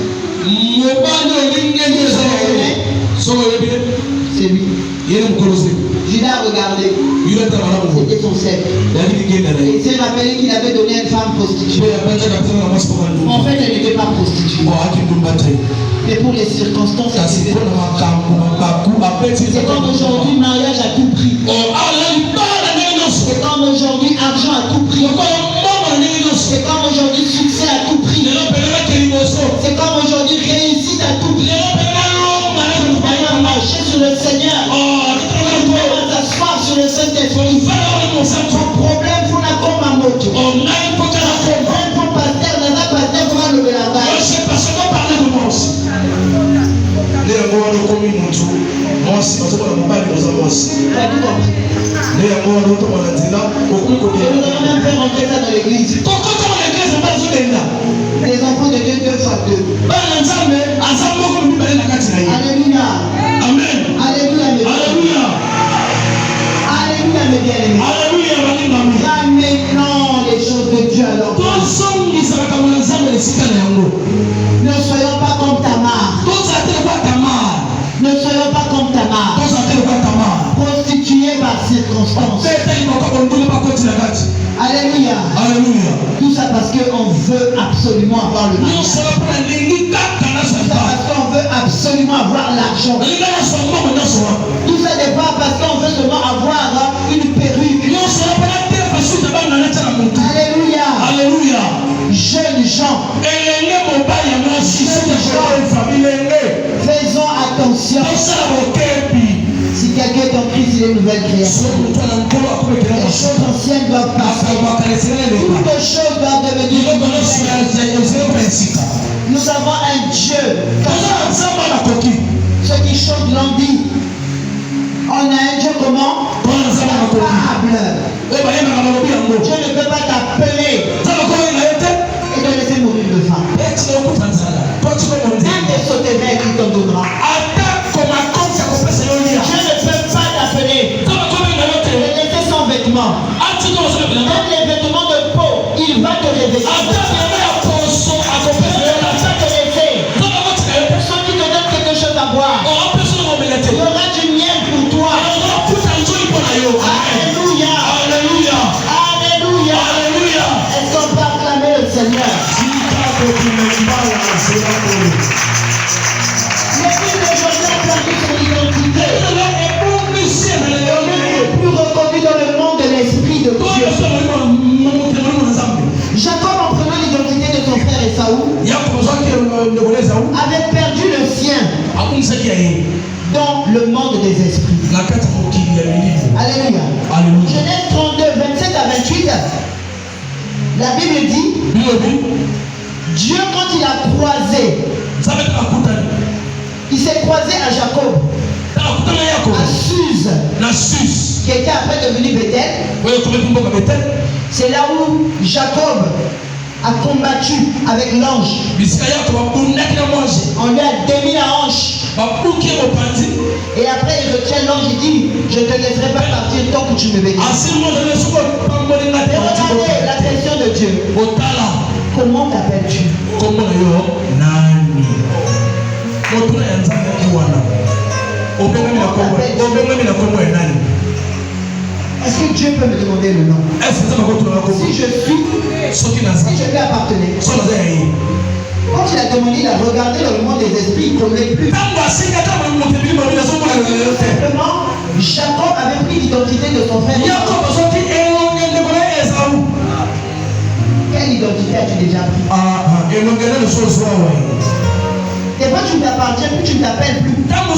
c'est lui. Judas a regardé. C'était son sceptre. Il s'est rappelé qu'il avait donné à une femme prostituée. En fait, elle n'était pas prostituée. Mais pour les circonstances, c'est comme aujourd'hui, mariage à tout prix. C'est comme aujourd'hui, argent à tout prix. C'est comme aujourd'hui, succès à tout prix. C'est comme aujourd'hui, réussite à tout prix. Marcher sur le Seigneur. S'asseoir sur le Saint-Esprit. Ton problème, faut la comme un moto. Ton problème, faut pasteur, dans un pasteur, faut le belanga. Même faire rentrer ça dans l'église. Les enfants de Dieu 2 fois 2. Alléluia. Amen. Alléluia. Alléluia. Alléluia, mes bien-aimés. Alléluia. Ramenons les choses de Dieu alors. Ne soyons pas comme Tamar. Ne soyons pas comme Tamar. Prostitués par circonstance. Alléluia. Alléluia. Tout ça parce qu'on veut absolument avoir le mariage. Tout ça parce qu'on veut absolument avoir l'argent. Tout ça n'est pas parce qu'on veut seulement avoir une perruque. Alléluia. Alléluia. Jeunes gens. Faisons attention. Si quelqu'un est en Christ, il est une nouvelle création. Les choses anciennes doivent passer. Toutes les choses doivent devenir nouvelles. Nous avons un Dieu. Ceux qui chantent l'ont dit. On a un Dieu comment? Capable. Dieu ne peut pas t'appeler et te laisser mourir de faim. Un des sauterelles qui t'en donnera. Dieu ne peut pas t'appeler et laisser sans vêtements. Même les vêtements de peau, il va te révéler. Il va te laisser. Personne qui te donne quelque chose à boire. Il y aura du miel pour toi. Alléluia. Alléluia. Est-ce qu'on peut acclamer le Seigneur? L'église d'aujourd'hui a perdu son identité. On n'est plus reconnu dans le monde de l'esprit de Dieu. Jacob, en prenant l'identité de son frère Esaü, avait perdu le sien dans le monde des esprits. Alléluia. Genèse 32, 27 à 28. La Bible dit, Dieu, quand il a croisé, il s'est croisé à Jacob, à Suse, qui était après devenu Bethel. C'est là où Jacob a combattu avec l'ange. On lui a démis la hanche. Et après il retient l'ange et dit, je ne te laisserai pas partir tant que tu me bénisses. Et regardez la question de Dieu. Comment t'appelles-tu? Est-ce que Dieu peut me demander le nom? Si je suis, si je lui appartenais. Quand il a demandé, il a regardé dans le monde des esprits, il ne connaît plus. Simplement, Jacob avait pris l'identité de son frère. Quelle identité as-tu déjà pris? Des fois tu ne t'appartiens plus, tu ne t'appelles plus. Quand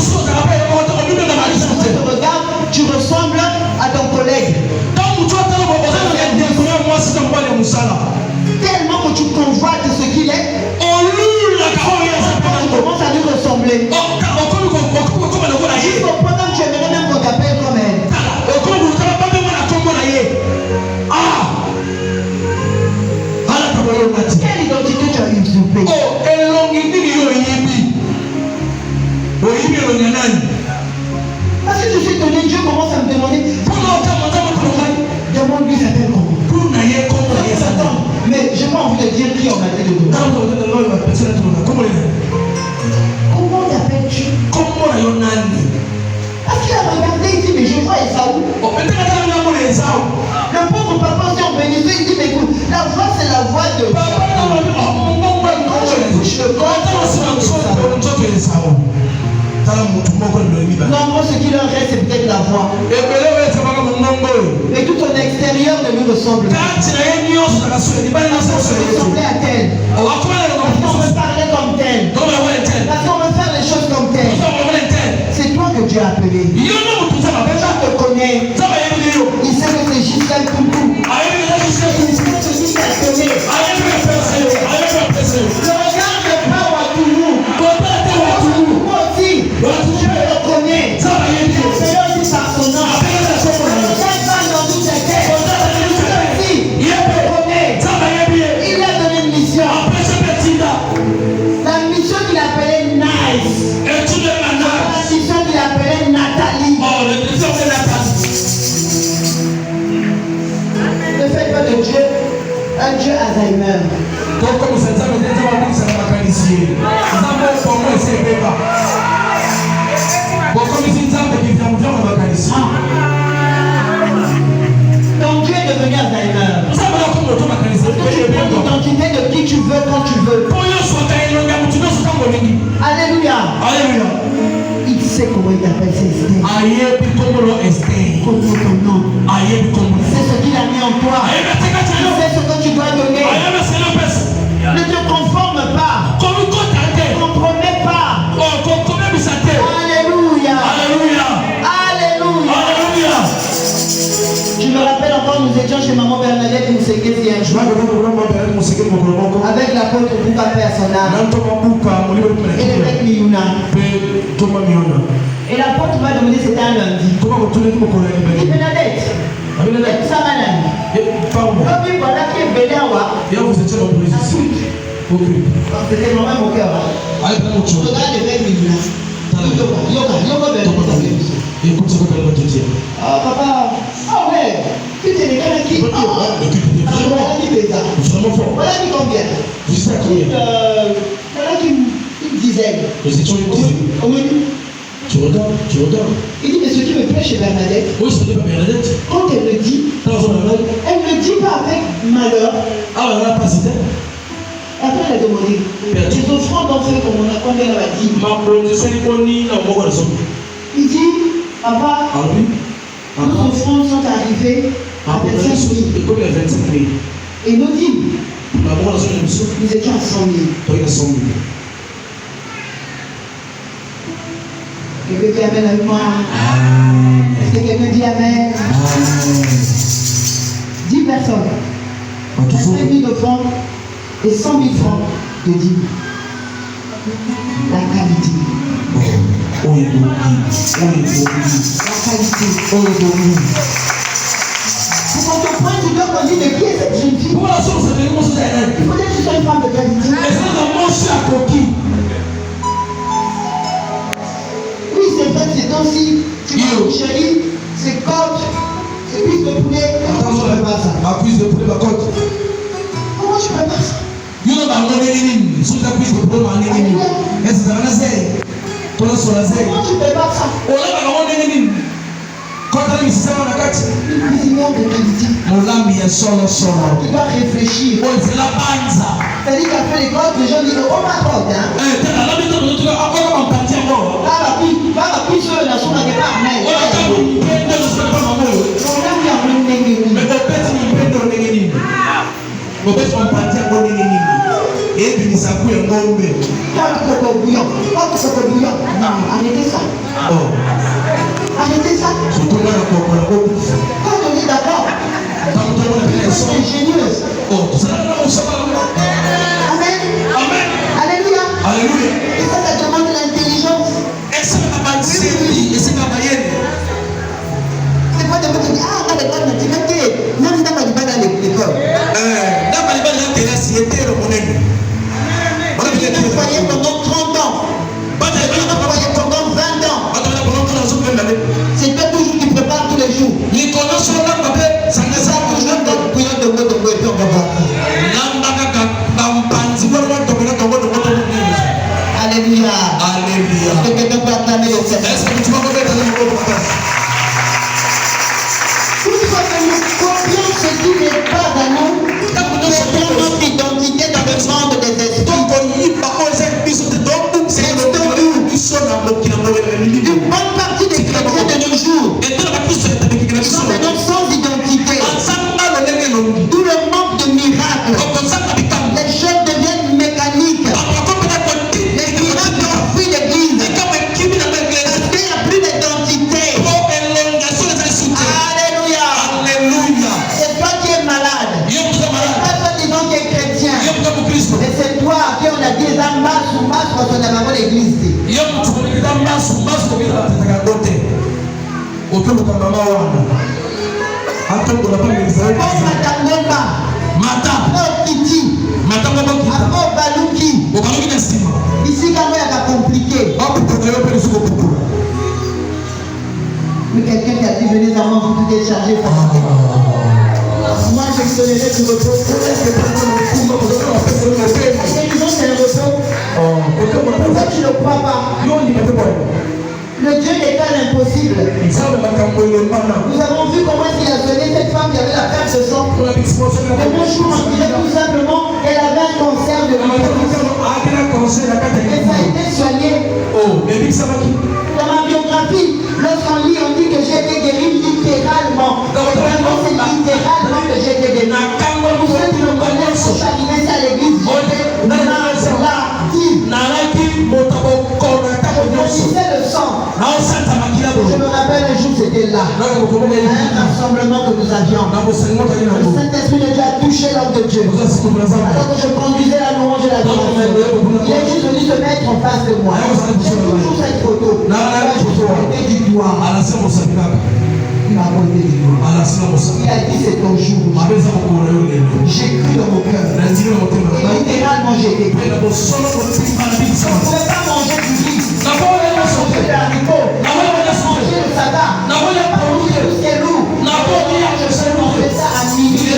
tu te regardes, tu ressembles à ton collègue. Tellement que tu convoites ce qu'il est, tu commences à lui ressembler. Jusqu'au point que tu aimerais même qu'on t'appelle comme elle. Quelle identité tu as usurpée? Parce que je suis donné, Dieu commence à me demander. Demande-lui s'appelle comment? Mais j'ai pas envie de dire qui on a dit de donner. Comment t'appelles-tu? Parce qu'il a regardé, il dit mais je vois Esaou. Le pauvre papa aussi en bénéfice, il dit mais écoute, la voix c'est la voix de. Quand je touche le corps, non, moi ce qui leur reste c'est peut-être la voix. Mais tout ton extérieur ne lui ressemble pas. On ressemblait à tel. Parce qu'on veut parler comme tel. Parce qu'on veut faire les choses comme tel. C'est toi que Dieu a appelé. Dieu te connaît. Il sait que c'est Gisèle Coucou. Il sait que c'est Gisèle Coucou. Je regarde pas Ouattoulou. Moi aussi. Je le connais. Je le aussi par son nom. Je ne sais pas dans tout ce qu'est. Il le connaît. Il a donné une mission. La mission qu'il appelait Nice. La mission qu'il appelait Nathalie. Ne faites pas de Dieu un Dieu Alzheimer. Donc Dieu est devenu Alzheimer. Tu prends l'identité de qui tu veux quand tu veux. Alléluia. Il sait comment il t'appelle, c'est Esther. Connais ton nom. C'est ce qu'il a mis en toi. C'est ce que tu dois donner. Ne te conforme pas. Ne compromets pas. Alléluia. Alléluia. Je me rappelle encore, nous étions chez maman Bernadette et nous séquions un jour. Avec l'apôtre Bouka Père son âme. Et le mec Miyuna. Et l'apôtre m'a demandé, c'était un lundi. Il dit Bernadette. Ça m'a l'ami. Puis voilà qui est Bélawa. C'était vraiment mon cœur. Regarde le mec Miyuna. Ah papa. Ah ouais. Tu t'es les gars qui. Voilà qui pèse. Voilà qui combien. Voilà qui une dizaine. Au menu. Tu regardes. Il dit mais ce qui me plaît chez Bernadette. Oui, c'est pas Bernadette. Quand elle me dit. Elle ne dit pas avec malheur. Ah, elle n'a pas cité. Après elle a demandé. Les offrandes d'en fait comme on a combien elle a dit. Il dit papa. Nos offrandes sont arrivées à 25 000. Et nos dîmes. Nous étions à 100 000. Quelqu'un dit amen avec moi. Est-ce que quelqu'un dit amen? 10 personnes. 25 000 de francs et 100 000 francs de dîmes. La qualité. La qualité. Pour qu'on te pointe du doigt, on dit de qui est cette jeune fille? Il faut que tu sois une femme de qualité. Oui, c'est vrai, c'est aussi. Tu vois, chérie, c'est côte, c'est cuisse de poulet. Comment je prépare ça? Comment je prépare ça? Comment tu prépares ça? Cuisinière de qualité. Tu dois réfléchir. C'est-à-dire qu'après l'école, les gens disent oh ma God, hein? Mauvaise empathie à mon ennemi. Et puis ça couille un bon bébé. Arrêtez ça. Oh. Arrêtez ça. Surtout là, Quand on est d'accord, c'est ingénieuse. oh, ça Amen. Amen. Alléluia. Alléluia. Et ça demande de l'intelligence. Et ça va pas dire, et c'est pas moyen. C'est pas de me dire, ah, regarde, tu m'as dit, même dans l'école. Dans ma libane, il y a c'était le monnaie. On a foyer pendant 30 ans. On a foyer pendant 20 ans. C'est pas toujours qui prépare tous les jours. Les connaissances là, ça ne Ça toujours dans le bouillon de mots et puis on va voir. Alléluia. Alléluia. Est-ce que quelqu'un peut acclamer le Seigneur? Est-ce que tu vas remettre dans le mot? Une fois que nous copions ce qui n'est pas à nous, mettons notre identité dans le monde des esprits. Une bonne partie des chrétiens de nos jours sont maintenant sans identité. Tout le manque de miracles. Les choses deviennent mécaniques. Les miracles ont fui l'église. Parce qu'il n'y a plus d'identité. Alléluia. C'est toi qui es malade. C'est pas toi disant qui es chrétien. Mais c'est toi à qui on a dit ça masse ou masse quand on a vraiment l'église. Ici, quand il y a compliqué. Mais quelqu'un qui a dit venez à moi, vous tout est chargé. Moi, je donnerai du repos. Les gens, c'est un repos. Pourquoi tu ne crois pas? Le Dieu n'est pas l'impossible. Nous avons vu comment il a donné cette femme qui avait la perte de sang. Le jour, on disait tout simplement qu'elle avait un cancer de l'utérus. Et ça a été soigné. Dans ma biographie, lorsqu'on lit, on dit que j'ai été guéri littéralement. Vraiment, c'est littéralement que j'ai été guéri. Pour ceux qui me connaissent, je suis arrivé à l'église. Je disais le sang. Je me rappelle un jour, c'était là. Un rassemblement que nous avions. Le Saint-Esprit de Dieu a touché l'homme de Dieu. Alors que je conduisais la louange et la adoration, il est juste venu se mettre en face de moi. J'ai toujours cette photo. Je suis du doigt. Il m'a pointé du doigt. Il a dit c'est ton jour. J'ai cru dans mon cœur. Littéralement, j'ai été pris. Je ne pouvais pas manger du riz. Manger de haricots. Manger le sabbat. Manger le ciel lourd. On fait ça à minuit.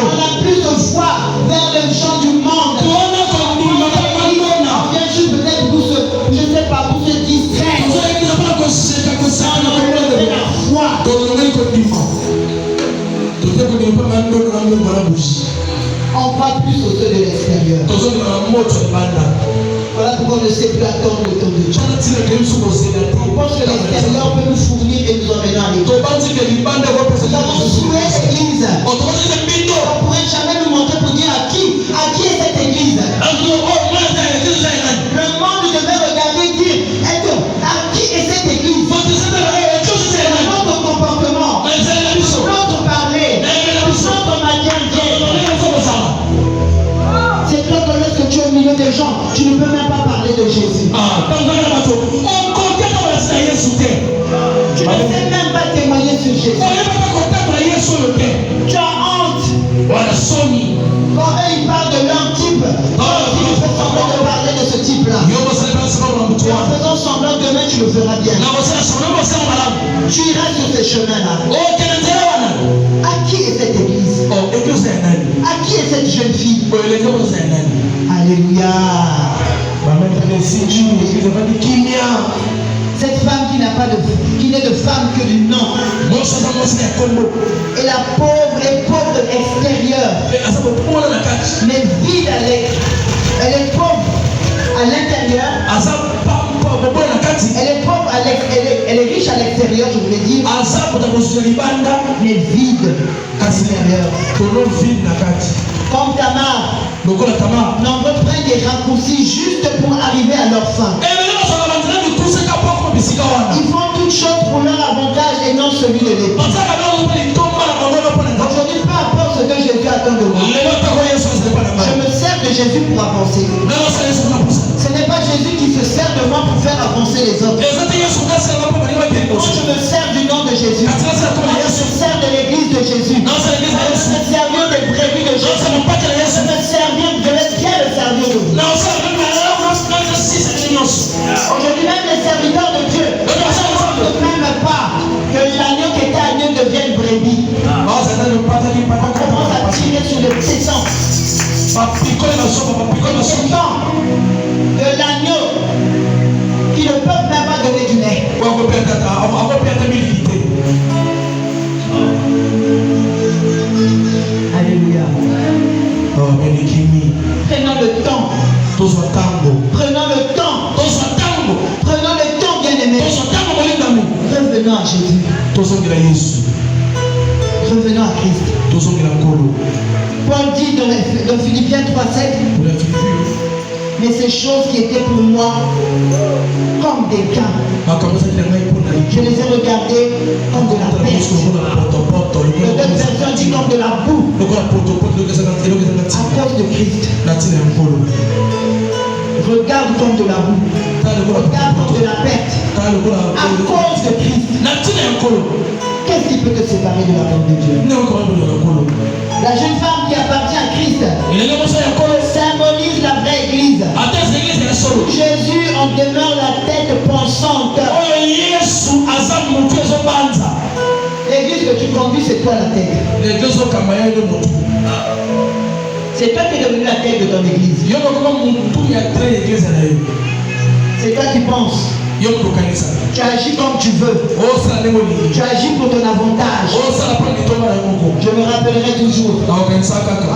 On a plus de foi vers les gens du monde. On vient juste peut-être pour se, je sais pas, pour se distraire. On a la foi. On croit plus aux ceux de l'extérieur. Voilà pourquoi on ne sait plus attendre le temps de Dieu. On pense que l'extérieur peut nous fournir et nous emmener à l'église. Nous avons souillé l'église. On ne pourrait jamais nous montrer pour dire à qui est cette église. Le monde devait regarder et dire à qui est cette église. Notre comportement, notre parler, notre manière d'être. C'est clair que lorsque tu es au milieu des gens, tu ne peux même pas parler de Jésus. Tu ne sais même pas témoigner sur Jésus. Tu as honte. Quand eux ils parlent de leur type, tu fais semblant de parler de ce type-là. Et en faisant semblant demain tu le feras bien. Tu iras sur ces chemins-là. À qui est cette église? À qui est cette jeune fille? Alléluia. Cette femme qui n'est de femme que du nom. Et la pauvre est pauvre de l'extérieur, mais vide à l'extérieur. Elle est pauvre à l'intérieur. Elle est pauvre à l'extérieur. Elle est riche à l'extérieur, je voulais dire, mais vide à l'intérieur. Comme Tamar. Nombreux prennent des raccourcis juste pour arriver à leur fin. Ils font toutes choses pour leur avantage et non celui de l'État. Aujourd'hui, peu importe ce que Jésus attend de moi, je me sers de Jésus pour avancer. Ce n'est pas Jésus qui se sert de moi pour faire avancer les autres. Moi, je me sers du nom de Jésus. Moi, je me sers de l'église de Jésus. Je me servir des brebis de Jésus. Je me servir, je vais bien le servir de vous. Aujourd'hui, même les serviteurs de Dieu ne même pas que l'agneau qui était agneau devienne brebis. On commence à tirer sur le tesson. De l'agneau qui ne peuvent même pas donner du lait. Alléluia. Prenons le temps. Prenons le temps. Prenons le temps, bien-aimé. Revenons à Jésus. Revenons à Christ. Paul dit dans Philippiens 3,7, mais ces choses qui étaient pour moi comme des gains, je les ai regardées comme de la peste. L'autre version dit comme de la boue à cause de Christ. Regarde comme de la boue. Regarde comme de la perte à cause de Christ. Qu'est-ce qui peut te séparer de l'amour de Dieu? La jeune femme qui appartient à Christ symbolise la vraie église. Jésus en demeure la tête pensante. L'église que tu conduis, c'est toi la tête. C'est toi qui es devenu la tête de ton église. C'est toi qui penses. Tu agis comme tu veux. Tu agis pour ton avantage. Je me rappellerai toujours. On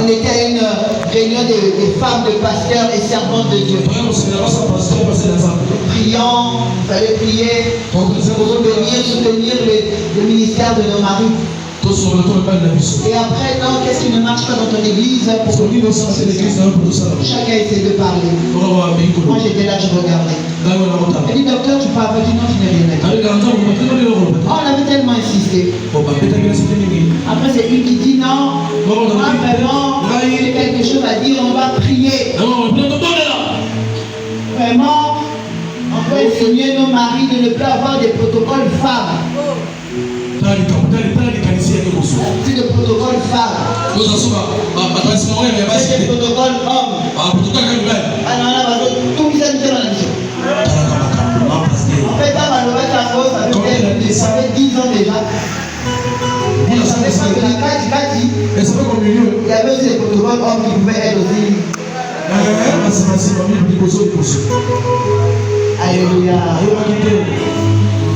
était à une réunion des femmes de pasteurs et servantes de Dieu. Priant, il fallait prier pour bénir, soutenir le ministère de nos maris. Et après, non, qu'est-ce qui ne marche pas dans ton église? Chacun essaie de parler. Moi j'étais là, je regardais. Elle dit, docteur, tu parles pas, non, tu n'es rien. On avait tellement insisté. Après, c'est lui qui dit, non, moi vraiment, j'ai quelque chose à dire, on va prier. Vraiment, on peut enseigner nos maris de ne plus avoir des protocoles femmes. C'est le protocole femme. C'est le protocole homme. Ah non, là, tout qui s'est mis dans la mission. En fait, ça fait 10 ans déjà. Il y avait aussi des protocoles hommes qui pouvaient être aussi. Alléluia.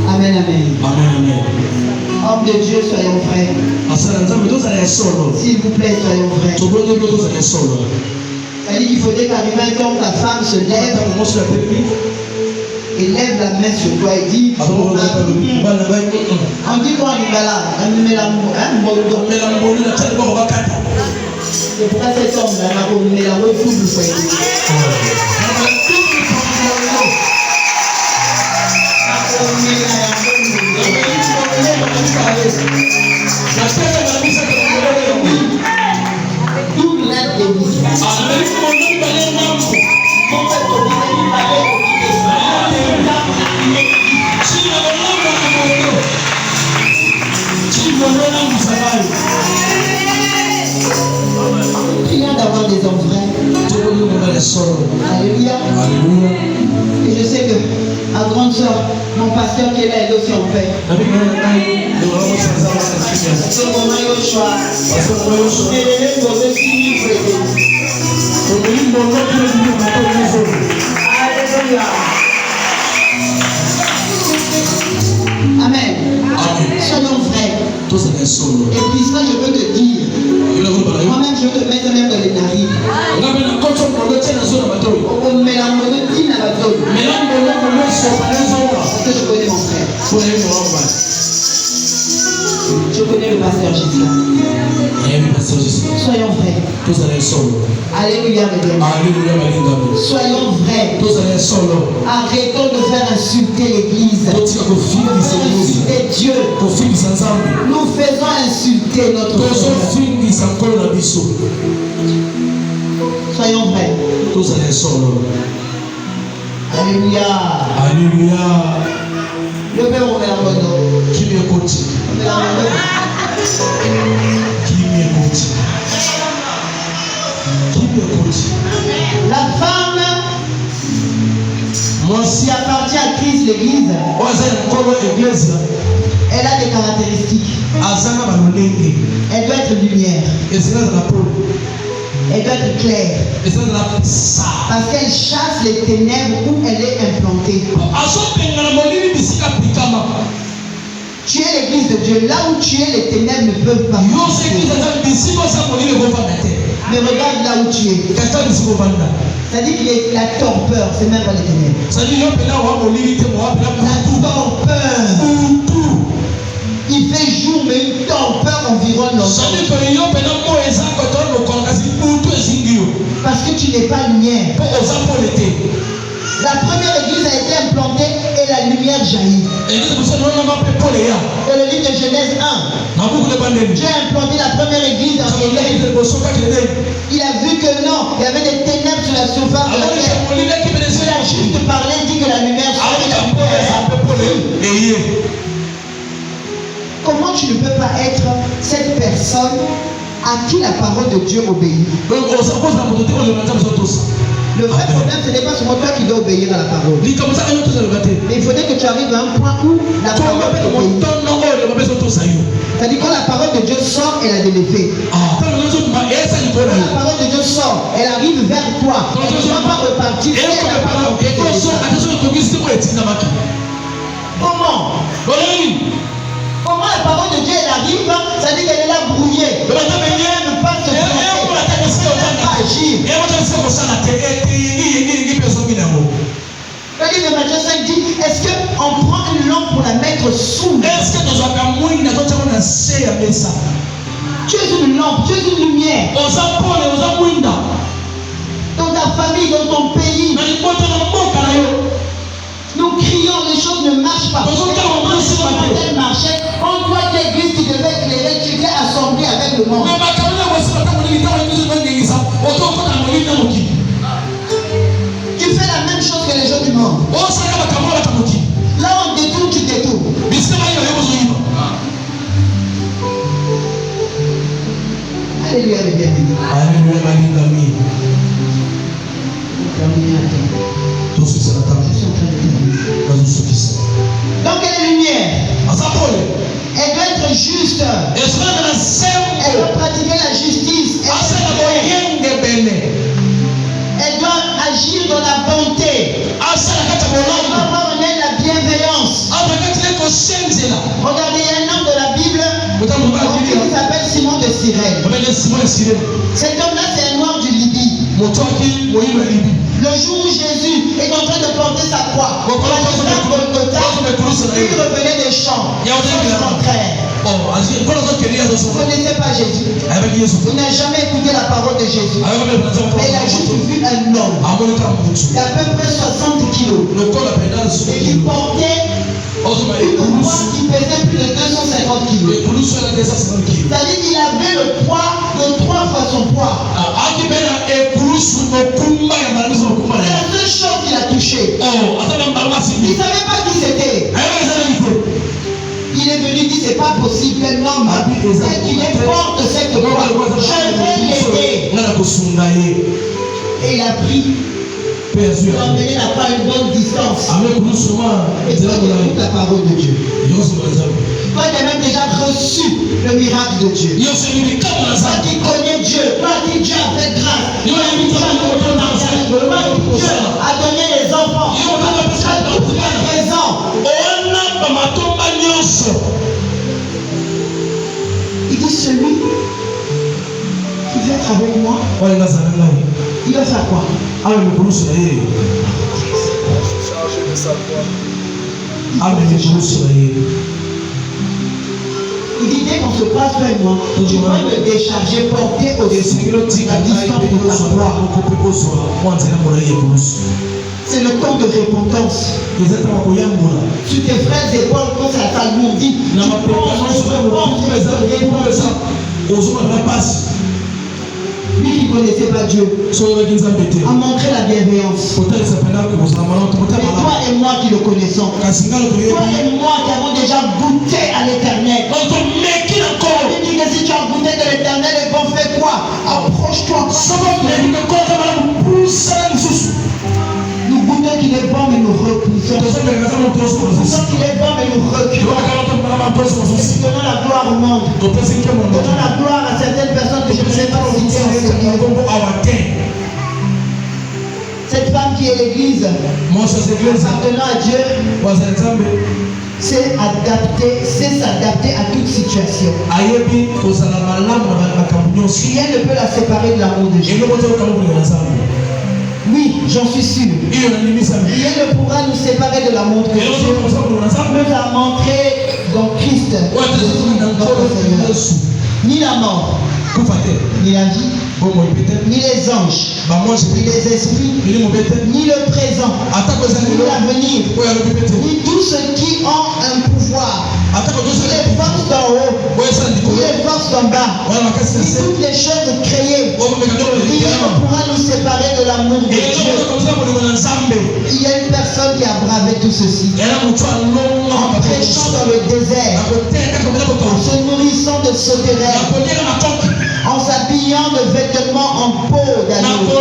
Amen, amen. Homme de Dieu, soyons vrais. S'il vous plaît, soyons vrais. C'est-à-dire qu'il faudrait qu'arriver un temps, ta femme se lève et lève la main sur toi et dit, on dit quoi en Lingala? C'est pourquoi cet homme-là m'a commis la double fois. Prions d'avoir des hommes vrais. Alléluia. Et je sais que ma grande soeur, mon pasteur qui est là, elle aussi en paix. Alléluia. puis ça, je veux te dire. Moi-même, je veux te mettre même dans les narines. Parce que je connais mon frère. Je connais le pasteur Gisela. Soyons vrais. Alléluia, mes bien. Soyons vrais. Arrêtons de faire insulter l'église. Insulter Dieu. Nous faisons insulter notre frère. Soyons vrais. Alléluia. Alléluia. Le Père, on met la bonne. Qui m'écoute? La femme qui appartient à Christ, l'église, elle a des caractéristiques. Elle doit être lumière. Elle doit être claire. Parce qu'elle chasse les ténèbres où elle est implantée. Tu es l'église de Dieu. Là où tu es, les ténèbres ne peuvent pas. Mais regarde là où tu es. C'est-à-dire qu'il est la torpeur, c'est même pas les ténèbres. La torpeur. Il fait jour, mais une torpeur environne l'ensemble. Parce que tu n'es pas lumière. La première église a été implantée et la lumière jaillit. Dans le livre de Genèse 1, Dieu a implanté la première église dans l'église. Il a vu que non, il y avait des ténèbres sur la surface de la terre. Il a juste parlé, dit que la lumière jaillit. Comment tu ne peux pas être cette personne à qui la parole de Dieu obéit? Le vrai problème, ce n'est pas seulement toi qui dois obéir à la parole. Mais il faudrait que tu arrives à un point où la parole obéit. C'est-à-dire quand la parole de Dieu sort, elle a de l'effet. Quand la parole de Dieu sort, elle arrive vers toi. Elle ne va pas repartir. Comment? Comment la parole de Dieu elle arrive? Ça dit qu'elle est là brouillée. Elle ne pas se agir. Le livre de Matthieu 5 dit, est-ce qu'on prend une lampe pour la mettre sous? Tu es une lampe, tu es une lumière. Dans ta famille, dans ton pays. Nous crions, les choses ne marchent pas. Elle marchait. Quand toi tu église, tu devais éclairer, tu étais assemblé avec le monde. Tu fais la même chose que les gens du monde. Là on détourne, tu détournes. Alléluia, les bienvenus. Alléluia, donc elle est lumière. Elle doit être juste. Elle doit pratiquer la justice. Elle doit agir dans la bonté. Elle doit avoir en elle la bienveillance. Regardez, il y a un homme de la Bible qui s'appelle Simon de Cyrène. Cet homme-là, c'est un noir du Libye. Le jour où Jésus est en train de porter sa croix, il revenait des champs. Il ne connaissait pas Jésus. Il n'a jamais écouté la parole de Jésus. Mais il a juste vu un homme. Il a à peu près 60 kilos. Et il portait une croix qui pesait plus de 250 kilos. C'est-à-dire qu'il avait le poids de 3 fois son poids. C'est la seule chose qu'il a touché. Il ne savait pas qui c'était. Il est venu dire c'est pas possible qu'un homme qu'il porte cette croix. Je vais l'aider. Et il a pris. Il a emmené la croix à une bonne distance. Et ça écoute la parole de Dieu. Toi tu as même déjà reçu le miracle de Dieu. Toi qui connais Dieu. Toi qui Dieu a fait grâce. Toi qui Dieu a donné les enfants. Toi qui Dieu a présent. Il va faire quoi? Il dit dès qu'on se passe vers moi, tu vas me décharger, porter au-dessus la distance de la croix. C'est le temps de repentance. Sur tes frères et épaules, quand ça t'alourdit, lui qui ne connaissait pas Dieu a montré la bienveillance. Et toi et moi qui le connaissons, toi et moi qui avons déjà goûté à l'éternel. Il dit que si tu as goûté de l'éternel, et bon, fais quoi? Approche-toi. Nous goûtons qu'il est bon, mais nous repoussons. Nous goûtons qu'il est bon, mais nous reculons. Donnons la gloire au monde. Donnons la gloire à certaines personnes que je ne sais pas citer en ce lieu. Cette femme qui est l'église, appartenant à Dieu, c'est s'adapter à toute situation. Rien ne peut la séparer de l'amour de Dieu. Oui, j'en suis sûr. Rien ne pourra nous séparer de l'amour que Dieu nous a montré dans Christ, notre Seigneur. Ni la mort, ni la vie, ni les anges, ni les esprits, ni le présent, ni l'avenir, ni tous ceux qui ont un pouvoir, ni les forces d'en haut, ni les forces d'en bas, ni toutes les choses créées. Rien ne pourra nous séparer de l'amour de Dieu. Il y a une personne qui a bravé tout ceci en prêchant dans le désert, en se nourrissant de sauterelles, en s'habillant de vêtements en peau d'agneau.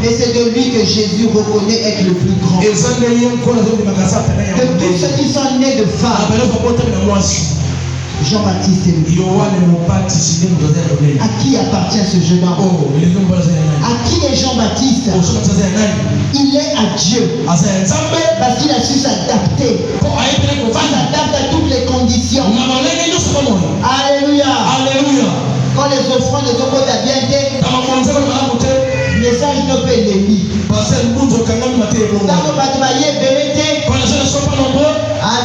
Et c'est de lui que Jésus reconnaît être le plus grand. De tous ceux qui sont nés de femmes, Jean-Baptiste est le À qui appartient ce jeune homme? À qui est Jean-Baptiste? Il est à Dieu. Parce qu'il a su s'adapter. Il s'adapte à toutes les conditions. Alléluia. Quand les offrandes de ton côté bien été, le message ne peut l'aimer.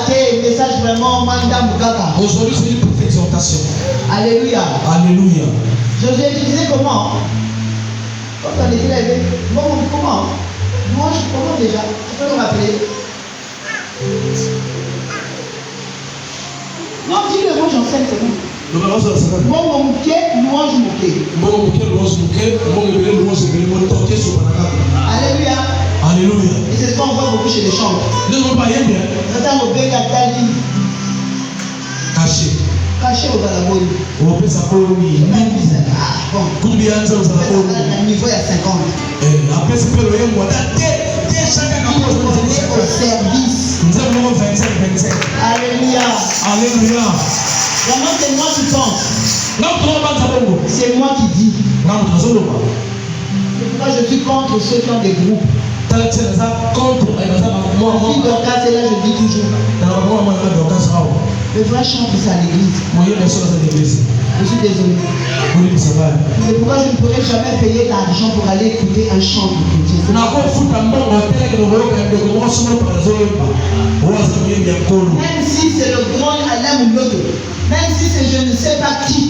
Le message vraiment aujourd'hui c'est une petite exhortation. Alléluia. Alléluia. Josué, tu disais comment? Quand on était là, bon, comment? Moi, comment déjà? Tu peux me rappeler? Non, dis-le, moi j'enseigne, c'est bon. Bon, mon pied, louange mouquet. Alléluia. Alléluia. Et c'est ce qu'on voit beaucoup chez les chants. Caché. Caché au Balaboni. Bon. Niveau il y a 50. Après c'est que le au service. Alléluia. Alléluia. Vraiment, c'est moi qui pense. C'est moi qui dis. C'est pourquoi je suis contre ceux qui ont des groupes. La fille Dorcas est là, je dis toujours. Le vrai chant, c'est à l'église. Je suis désolé. C'est pourquoi je ne pourrais jamais payer l'argent pour aller écouter un chant de chrétien. Même si c'est le grand Alain ou l'autre, même si c'est je ne sais pas qui.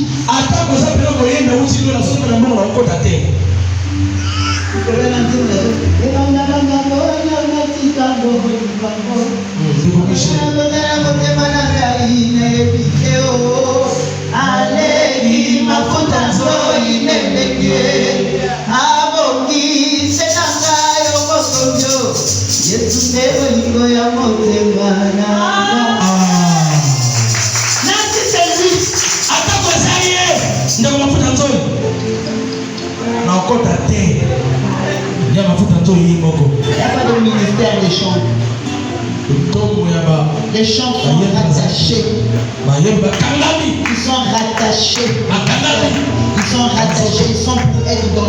Il n'y a pas de ministère des chants. Les chants sont rattachés. Ils sont rattachés. Ils sont pour être dans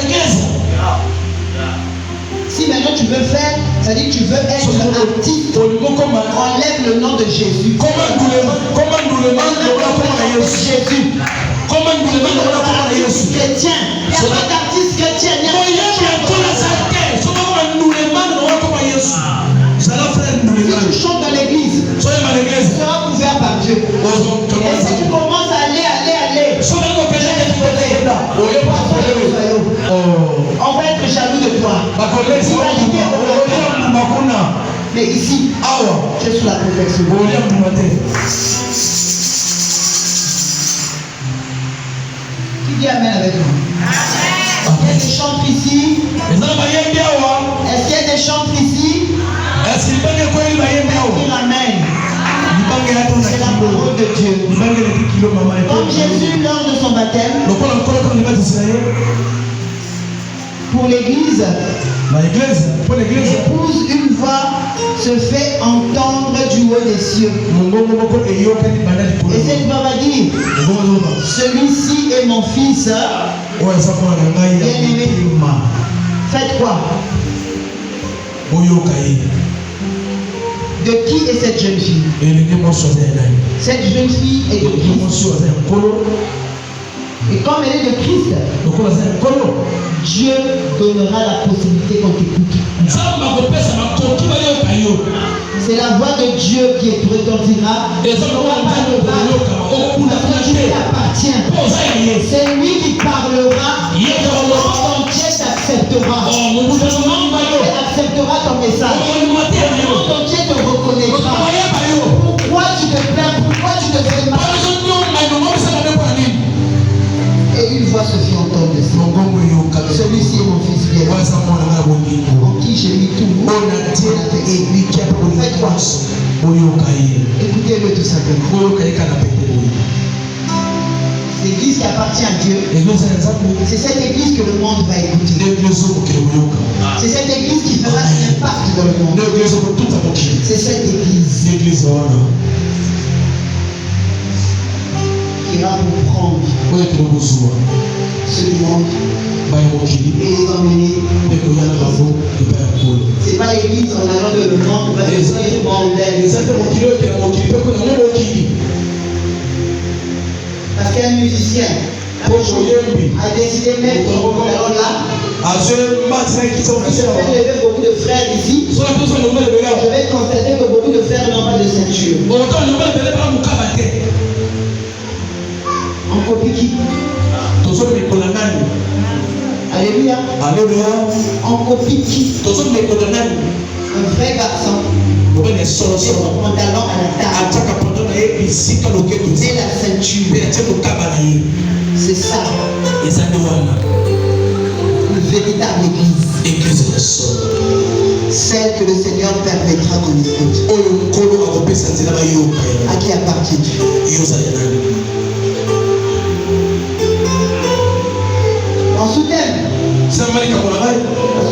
l'église. Si maintenant tu veux faire, ça dit que tu veux être artiste, enlève le nom de Jésus. Jésus. chrétien. Il n'y a pas d'artiste chrétien. Il y a pas si tu chantes dans l'église, tu seras couvert par Dieu. Et si tu commences à aller, on va être jaloux de toi. Mais ici, tu es sous la protection. Qui dit amen avec moi? Est-ce qu'il y a des chantres ici? Est-ce qu'il y a des chantres ici? Dire amen. C'est la parole de Dieu. Comme Jésus lors de son baptême, pour l'église, l'épouse, une voix se fait entendre du haut des cieux. Et cette voix va dire, celui-ci est mon fils bien-aimé. Faites quoi? De qui est cette jeune fille? Cette jeune fille est de Christ. Et comme elle est de Christ, Dieu donnera la possibilité qu'on t'écoute. C'est la voix de Dieu qui retentira. Dieu appartient. C'est lui qui parlera. Le monde entier t'acceptera. Le monde entier acceptera ton message. Le monde entier te reconnaîtra. Pourquoi tu te plains? Pourquoi tu te fais mal? Et une voix se fit entendre. Celui-ci est mon fils bien. En qui j'ai mis tout. Faites quoi? Écoutez-le tout simplement. L'église qui appartient à Dieu, c'est cette église que le monde va écouter. C'est cette église qui fera un impact dans le monde. C'est cette église qui va vous prendre ce monde et les emmener. C'est pas l'église en allant de le monde, va devenir mondaine. Parce qu'un musicien a décidé de mettre son pantalon là. Je vais lever beaucoup de frères ici. Je vais constater que beaucoup de frères n'ont pas de ceinture. On copie qui? Alléluia. On copie qui? Un vrai garçon. Et son pantalon à la table. Et la ceinture. C'est ça. Une véritable église. Celle que le Seigneur permettra qu'on écoute. À qui appartient Dieu? En soutien. Parce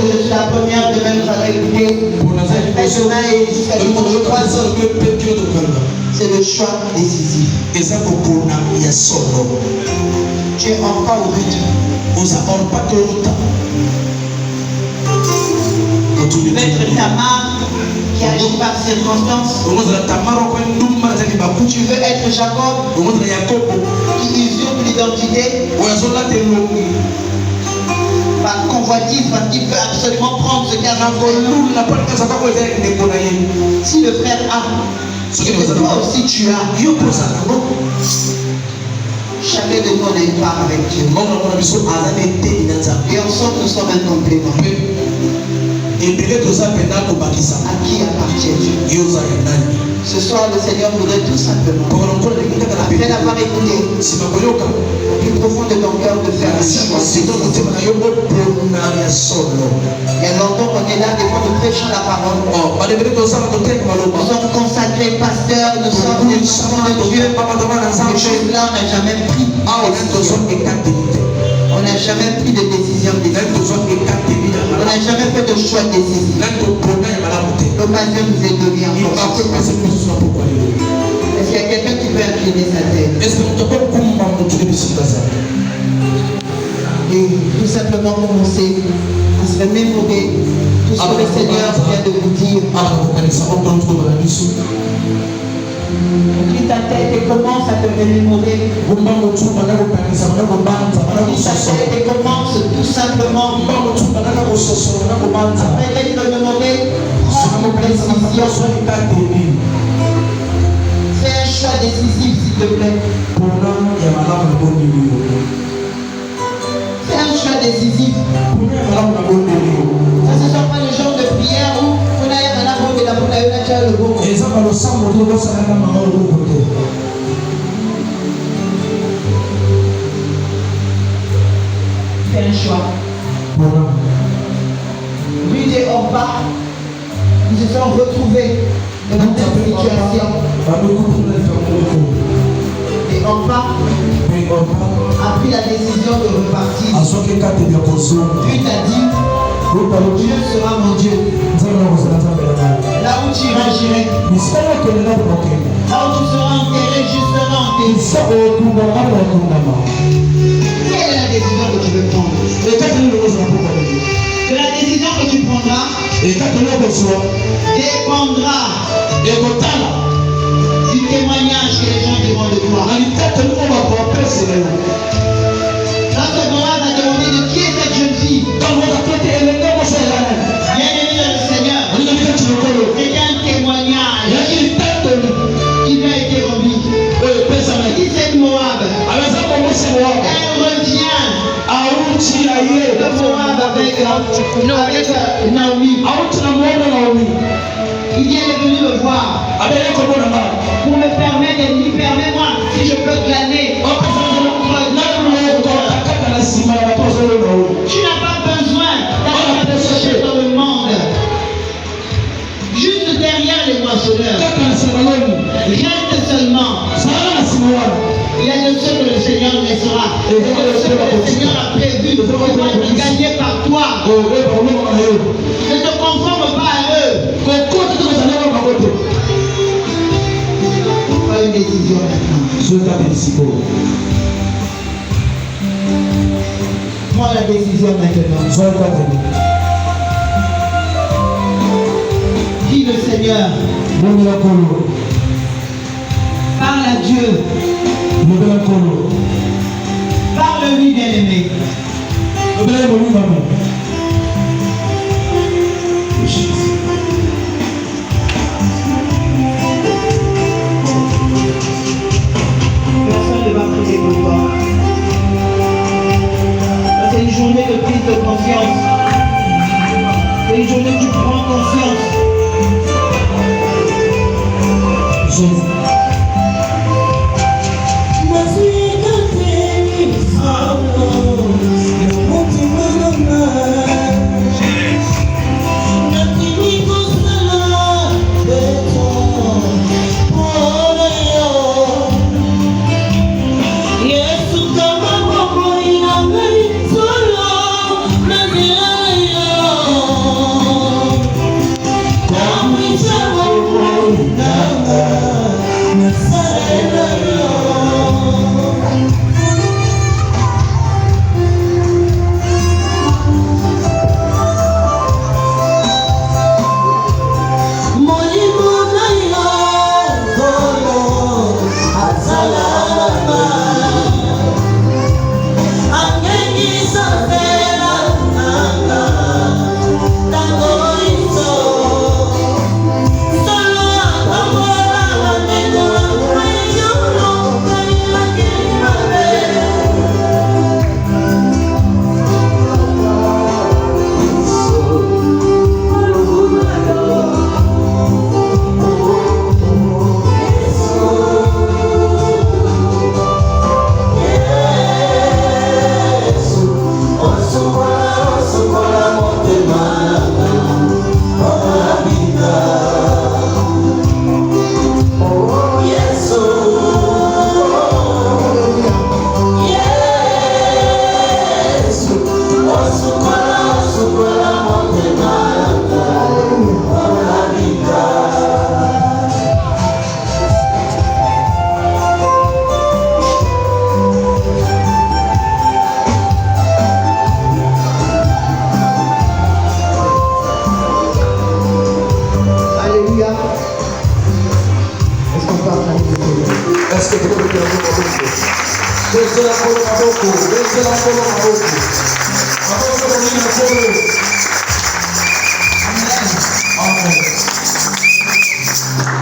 que je suis la première, demain nous allons écouter. C'est le choix décisif. Tu es encore au but. Maître Tamar qui agit par circonstance. Tu veux être Jacob qui usurpe l'identité par convoitise parce qu'il veut absolument prendre ce qu'a Jacob. Si le frère a, toi aussi tu as. Chacun de nous a une part avec Dieu. Et ensemble nous sommes un complément. À qui appartient Dieu? Ce soir, le Seigneur voudrait tout simplement, après l'avoir écouté, au plus profond de ton cœur, de faire un choix. Et longtemps qu'on est là, des fois nous prêchons la parole. Nous sommes consacrés pasteurs, nous sommes des enfants de Dieu. Ces choses-là, on n'a jamais pris. On n'a jamais pris de décision décisive. On n'a jamais fait de choix décisif. L'occasion nous est donnée encore. Est-ce qu'il y a quelqu'un qui peut incliner sa tête? Et tout simplement commencer à se remémorer tout ce que le Seigneur vient de vous dire. Ouvre ta tête et commence à te remémorer. Ouvre ta tête et commence tout simplement à te remémorer. Prends une décision. Fais un choix décisif, s'il te plaît. Fais un choix décisif. Ça ne sont pas les gens de prière où on a un amour de la bonne le bon. Fais un choix. Ruth et Orpa, ils se sont retrouvés dans cette situation. Et Orpa a pris la décision de repartir. Ruth a dit, Dieu sera mon Dieu. Là où tu iras, j'irai. Là où tu seras enterré, je serai enterré. Quelle est la décision que tu veux prendre? Que la décision que tu prendras dépendra du témoignage que les gens diront de toi. Lorsque Boaz a demandé de qui est cette jeune fille, bien-aimé dans le Seigneur, c'est un témoignage qui lui a été remis. Il c'est Moab. Elle revient de Moab avec Naomi. Il vient est venu me voir pour me permettre de lui permettre-moi si je peux glaner. Tu n'as pas besoin d'aller chercher dans le monde. Juste derrière les moissonneurs. Reste seulement. Il y a de ceux que le Seigneur laissera. Et de ceux que le Seigneur a prévu pour être gagné par toi. Ne te conforme pas à eux. Prends une décision maintenant. Prends la décision maintenant. Dis le Seigneur. Parle à Dieu. Parle-lui, bien-aimé. Personne ne va prier pour toi. C'est une journée de prise de conscience. C'est une journée où tu prends conscience. Jésus.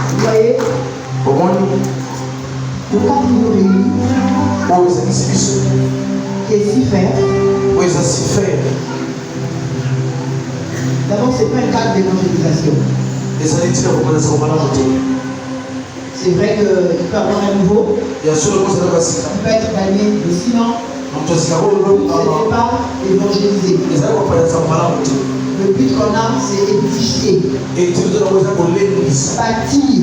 Vous voyez? Le cadre qui nous réunit, qui est si fait. D'abord, ce n'est pas un cadre d'évangélisation. C'est vrai qu'il peut avoir un niveau, il peut être gagné, mais sinon, ce n'est pas évangéliser. Le but qu'on a, c'est édifier, bâtir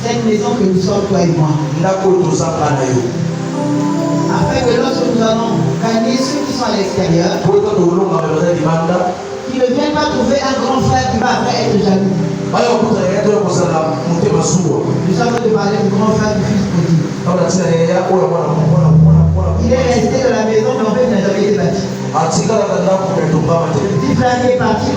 cette maison que nous sommes, toi et moi. Afin que lorsque nous allons gagner ceux qui sont à l'extérieur, qui ne viennent pas trouver un grand frère qui va après être jaloux. Nous avons de parler du grand frère du fils prodigue. Il est resté dans la maison, mais en fait, il n'a jamais été bâti. Le petit frère qui est parti.